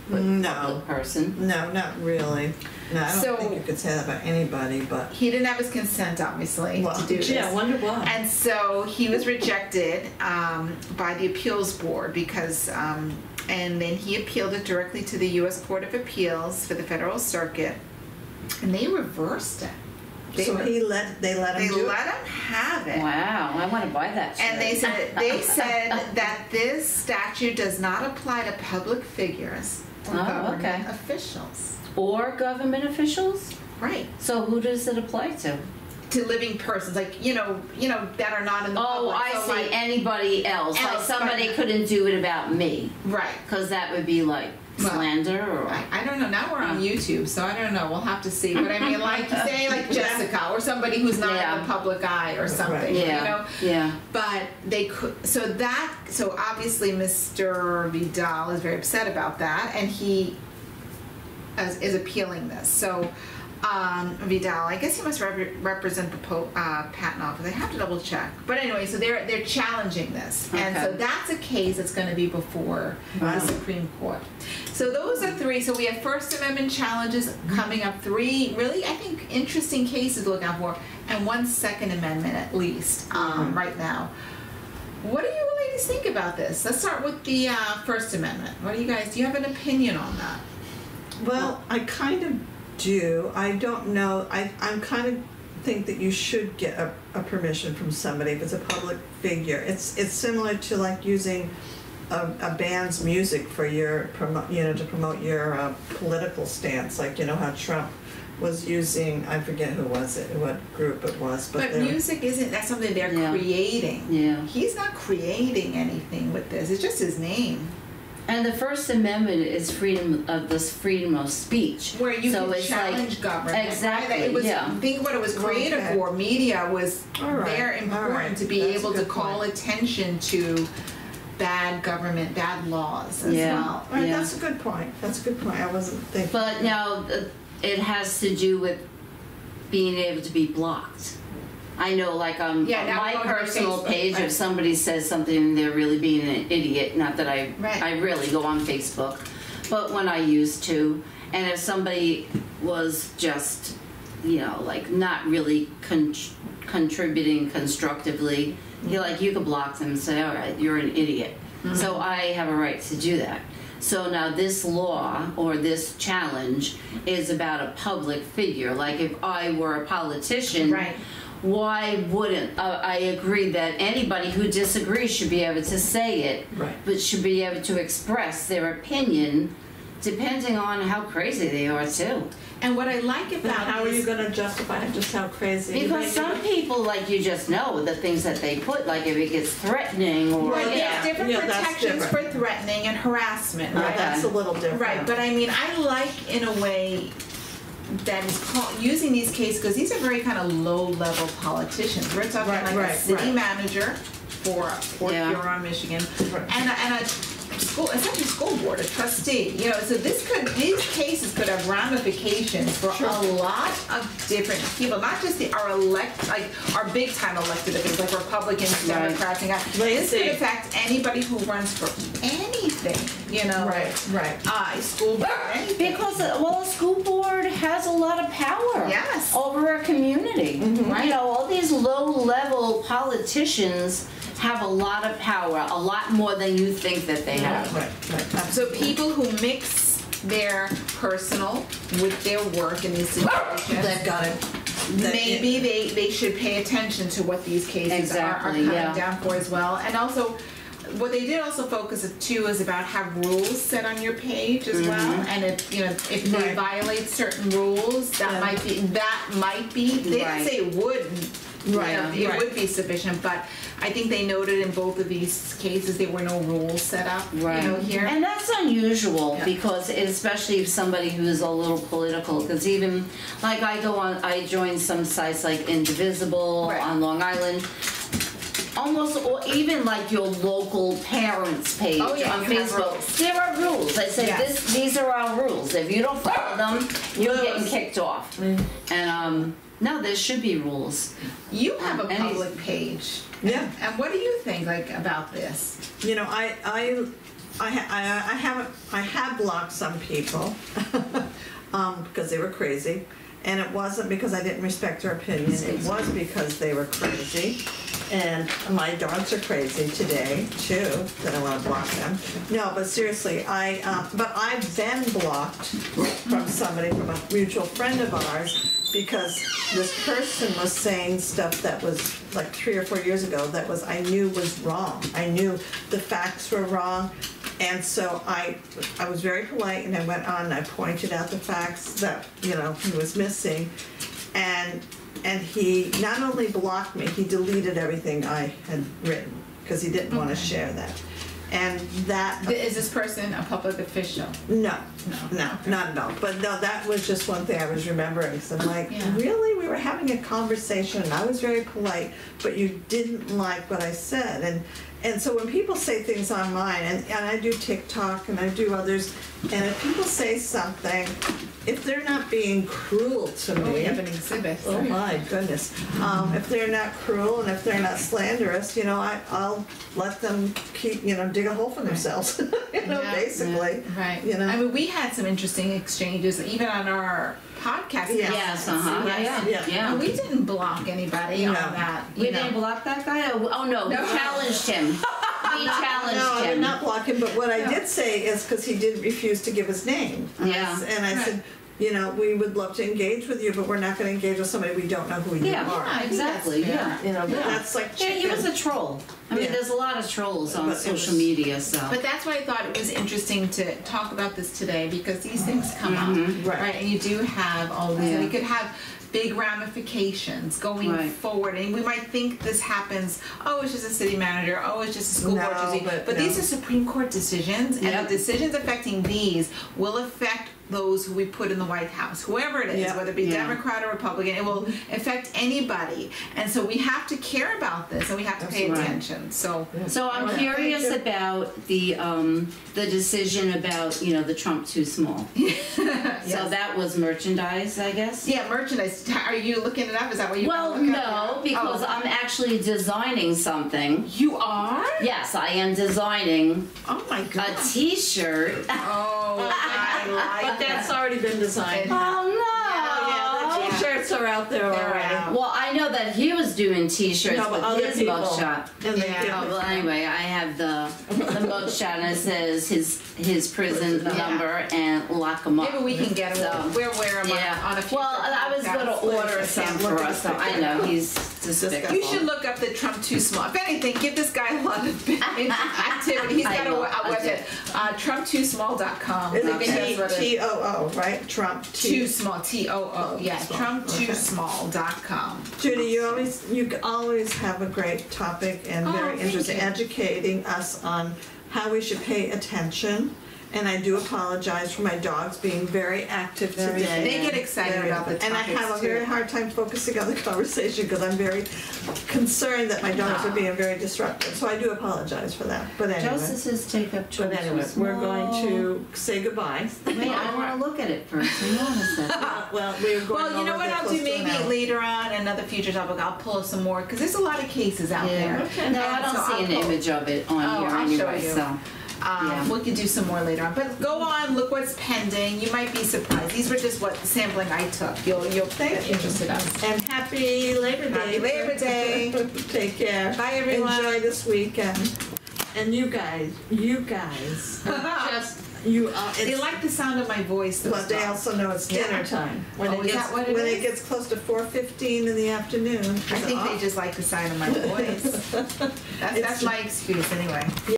[SPEAKER 3] person.
[SPEAKER 2] No, not really. No, I don't think you could say that about anybody, but...
[SPEAKER 1] He didn't have his consent, obviously, to do this.
[SPEAKER 2] Yeah, I wonder why.
[SPEAKER 1] And so he was rejected by the appeals board because... and then he appealed it directly to the U.S. Court of Appeals for the Federal Circuit, and they reversed it.
[SPEAKER 2] They let him do it?
[SPEAKER 1] They let him have it.
[SPEAKER 3] Wow, I want to buy that shirt.
[SPEAKER 1] And they said that this statute does not apply to public figures or government officials.
[SPEAKER 3] Or government officials?
[SPEAKER 1] Right.
[SPEAKER 3] So who does it apply to?
[SPEAKER 1] To living persons, like that are not in the public.
[SPEAKER 3] I
[SPEAKER 1] so
[SPEAKER 3] see.
[SPEAKER 1] like,
[SPEAKER 3] anybody else. Like somebody couldn't do it about me.
[SPEAKER 1] Right.
[SPEAKER 3] Because that would be like slander or...
[SPEAKER 1] I don't know. Now we're on YouTube, so I don't know. We'll have to see. But I mean, like say like Jessica or somebody who's not in the public eye or something.
[SPEAKER 2] Right.
[SPEAKER 3] Yeah.
[SPEAKER 1] But they could. So obviously Mr. Vidal is very upset about that, and he is appealing this. So. Vidal, I guess he must represent the patent office. I have to double check. But anyway, so they're challenging this. And so that's a case that's going to be before the Supreme Court. So those are three. So we have First Amendment challenges coming up, three really, I think, interesting cases to look out for, and one Second Amendment at least right now. What do you ladies think about this? Let's start with the First Amendment. Do you have an opinion on that?
[SPEAKER 2] Well, I kind of do. I don't know. I'm kind of think that you should get a permission from somebody if it's a public figure. It's similar to like using a band's music for your to promote your political stance. Like how Trump was using, I forget who was it, what group it was,
[SPEAKER 1] but music that's something they're creating.
[SPEAKER 3] Yeah.
[SPEAKER 1] He's not creating anything with this. It's just his name.
[SPEAKER 3] And the First Amendment is freedom of speech,
[SPEAKER 1] where you can challenge government.
[SPEAKER 3] Exactly.
[SPEAKER 1] Right? It was, think what it was created for. Media was very important to be able to call attention to bad government, bad laws as well.
[SPEAKER 2] Right, that's a good point. I wasn't thinking.
[SPEAKER 3] But now it has to do with being able to be blocked. I know, like on my personal page, if somebody says something and they're really being an idiot, not that I really go on Facebook, but when I used to, and if somebody was just, you know, like not really contributing constructively, you could block them and say, all right, you're an idiot. Mm-hmm. So I have a right to do that. So now this law or this challenge is about a public figure. Like if I were a politician, why wouldn't I agree that anybody who disagrees should be able to say it, but should be able to express their opinion depending on how crazy they are too.
[SPEAKER 2] And what I like about how are you going to justify just how crazy?
[SPEAKER 3] Because some people, like you just know the things that they put, like if it gets threatening or
[SPEAKER 1] there's different protections for threatening and harassment. Right,
[SPEAKER 2] that's a little different.
[SPEAKER 1] Right, but I mean, I like in a way that is using these cases because these are very kind of low-level politicians. We're talking a city manager for Huron, Michigan, and a school, essentially school board, a trustee. You know, so these cases could have ramifications for a lot of different people, not just our big-time elected officials, like Republicans, Democrats, and guys. This could affect anybody who runs for anything. You know, school board, anything.
[SPEAKER 3] Because a school board has a lot of power. Over a community. Mm-hmm. You know, all these low-level politicians have a lot of power, a lot more than you think that they have.
[SPEAKER 1] So people who mix their personal with their work in these situations,
[SPEAKER 2] they've got it.
[SPEAKER 1] Maybe they should pay attention to what these cases are coming down for as well. And also, what they did also focus too is about have rules set on your page as well. And if they violate certain rules, that might be. They didn't say it wouldn't. It would be sufficient, but I think they noted in both of these cases there were no rules set up, here.
[SPEAKER 3] And that's unusual because especially if somebody who's a little political, because even like I joined some sites like Indivisible on Long Island, almost, or even like your local parents page on Facebook. There are rules. I say these are our rules. If you don't follow them, you're getting kicked off. And no, there should be rules.
[SPEAKER 1] You have a public page. And what do you think about this?
[SPEAKER 2] You know, I have blocked some people because they were crazy, and it wasn't because I didn't respect their opinion. It was because they were crazy. And my dogs are crazy today too, that I want to block them. No, but seriously, but I've been blocked from somebody, from a mutual friend of ours, because this person was saying stuff that was like 3 or 4 years ago that I knew was wrong. I knew the facts were wrong. And so I was very polite, and I went on and I pointed out the facts that, he was missing. And he not only blocked me, he deleted everything I had written because he didn't want to share that. And that...
[SPEAKER 1] Is this person a public official?
[SPEAKER 2] No, not at all. But no, that was just one thing I was remembering. So I'm like, really? We were having a conversation, and I was very polite, but you didn't like what I said. And so when people say things online, and I do TikTok and I do others, and if people say something, if they're not being cruel to me...
[SPEAKER 1] we have an exhibit.
[SPEAKER 2] Oh my goodness. If they're not cruel and if they're not slanderous, I'll let them keep, dig a hole for themselves, basically.
[SPEAKER 1] Right. I mean, we had some interesting exchanges, even on our podcast. And we didn't block anybody on that.
[SPEAKER 3] We didn't block that guy? Oh, no. We challenged him. We challenged him.
[SPEAKER 2] I did not block him, but what I did say is because he did refuse to give his name. And I said, we would love to engage with you, but we're not going to engage with somebody we don't know who you are.
[SPEAKER 3] Yeah, exactly.
[SPEAKER 2] That's like chicken.
[SPEAKER 3] He was a troll. I mean, there's a lot of trolls on social media, so.
[SPEAKER 1] But that's why I thought it was interesting to talk about this today, because these things come up, right? And you do have all these, and it could have big ramifications going forward. And we might think this happens, it's just a city manager, it's just a school board trustee. But these are Supreme Court decisions, and the decisions affecting these will affect those who we put in the White House, whoever it is,
[SPEAKER 2] Yeah.
[SPEAKER 1] whether it be
[SPEAKER 3] Yeah.
[SPEAKER 1] Democrat or Republican, it will affect anybody. And so we have to care about this, and we have to pay
[SPEAKER 3] Right.
[SPEAKER 1] attention. So
[SPEAKER 3] So I'm
[SPEAKER 2] Yeah.
[SPEAKER 3] curious
[SPEAKER 2] Thank you.
[SPEAKER 3] about the decision about, you know, the Trump too small. So that was merchandise, I guess?
[SPEAKER 1] yeah, merchandise. Are you looking it up? Is that what you
[SPEAKER 3] Well,
[SPEAKER 1] want to look
[SPEAKER 3] no,
[SPEAKER 1] up?
[SPEAKER 3] because
[SPEAKER 1] Oh.
[SPEAKER 3] I'm actually designing something.
[SPEAKER 1] You are?
[SPEAKER 3] Yes, I am designing
[SPEAKER 2] Oh my
[SPEAKER 3] a
[SPEAKER 2] God.
[SPEAKER 3] t-shirt.
[SPEAKER 1] Oh, I like
[SPEAKER 4] But that's
[SPEAKER 1] that.
[SPEAKER 4] already been designed.
[SPEAKER 3] Oh, no.
[SPEAKER 4] Yeah, the t-shirts are out there
[SPEAKER 1] They're
[SPEAKER 4] already.
[SPEAKER 1] out.
[SPEAKER 3] Well, I know that he was doing t-shirts
[SPEAKER 4] No, but
[SPEAKER 3] with
[SPEAKER 4] other
[SPEAKER 3] his
[SPEAKER 4] people.
[SPEAKER 3] mugshot.
[SPEAKER 2] And they
[SPEAKER 1] Yeah.
[SPEAKER 2] give
[SPEAKER 3] Oh,
[SPEAKER 2] it-
[SPEAKER 3] well, anyway, I have the mugshot and it says his prison
[SPEAKER 1] Yeah.
[SPEAKER 3] number and lock him up.
[SPEAKER 1] Maybe we can get them.
[SPEAKER 3] So,
[SPEAKER 1] We'll wear them
[SPEAKER 3] yeah.
[SPEAKER 1] on a future
[SPEAKER 3] Well, I was going to
[SPEAKER 1] podcast.
[SPEAKER 3] order some for us. So I know he's despicable.
[SPEAKER 1] You should look up the Trump too small. If anything, give this guy a lot of activity. He's got a website, TrumpTooSmall.com.
[SPEAKER 2] Is
[SPEAKER 1] I think that's what
[SPEAKER 2] it
[SPEAKER 1] it is.
[SPEAKER 2] T-O-O, right? Trump
[SPEAKER 1] Too
[SPEAKER 2] T.
[SPEAKER 1] small, T-O-O. Yeah,
[SPEAKER 2] Small.
[SPEAKER 1] TrumpTooSmall.com.
[SPEAKER 2] Judy, you always have a great topic and
[SPEAKER 1] Oh,
[SPEAKER 2] very
[SPEAKER 1] thank
[SPEAKER 2] interesting,
[SPEAKER 1] you.
[SPEAKER 2] educating us on how we should pay attention. And I do apologize for my dogs being very active
[SPEAKER 3] Very
[SPEAKER 2] today.
[SPEAKER 1] They get excited
[SPEAKER 2] Very-
[SPEAKER 1] about the
[SPEAKER 2] And I
[SPEAKER 1] topics,
[SPEAKER 2] have a
[SPEAKER 1] too.
[SPEAKER 2] very hard time focusing on the conversation because I'm very concerned that my dogs are being very disruptive. So I do apologize for that. But anyway.
[SPEAKER 3] Joseph says take up Trump
[SPEAKER 2] But
[SPEAKER 3] too
[SPEAKER 2] anyway,
[SPEAKER 3] small.
[SPEAKER 2] we're going to say goodbye.
[SPEAKER 3] Wait, I want to look at it first. Hang on a second.
[SPEAKER 2] Well, we're going
[SPEAKER 1] Well, you know
[SPEAKER 2] over
[SPEAKER 1] what
[SPEAKER 2] the
[SPEAKER 1] I'll
[SPEAKER 2] close
[SPEAKER 1] do
[SPEAKER 2] to an
[SPEAKER 1] maybe
[SPEAKER 2] hour.
[SPEAKER 1] later on, another future topic, I'll pull some more, because there's a lot of cases out there.
[SPEAKER 3] Yeah. No, I
[SPEAKER 1] And so
[SPEAKER 3] don't see
[SPEAKER 1] I'll
[SPEAKER 3] an
[SPEAKER 1] pull-
[SPEAKER 3] image of it on
[SPEAKER 1] Oh,
[SPEAKER 3] here
[SPEAKER 1] I'll show
[SPEAKER 3] anyway.
[SPEAKER 1] you.
[SPEAKER 3] So Yeah.
[SPEAKER 1] We can do some more later on. But go on, look what's pending. You might be surprised. These were just what sampling I took. You'll
[SPEAKER 2] Thank
[SPEAKER 1] get
[SPEAKER 2] you.
[SPEAKER 1] interested in.
[SPEAKER 2] And happy Labor Day.
[SPEAKER 1] Happy Labor Day.
[SPEAKER 2] Take care.
[SPEAKER 1] Bye, everyone.
[SPEAKER 2] Enjoy this weekend. And you guys,
[SPEAKER 4] Just
[SPEAKER 1] They like the sound of my voice. those
[SPEAKER 2] well, they
[SPEAKER 1] dogs.
[SPEAKER 2] also know it's dinner
[SPEAKER 1] Yeah.
[SPEAKER 2] time. When
[SPEAKER 1] Oh,
[SPEAKER 2] it
[SPEAKER 1] is
[SPEAKER 2] gets
[SPEAKER 1] that what it
[SPEAKER 2] when
[SPEAKER 1] is?
[SPEAKER 2] it gets close to 4:15 in the afternoon.
[SPEAKER 1] I think they just like the sound of my voice. That's my excuse anyway.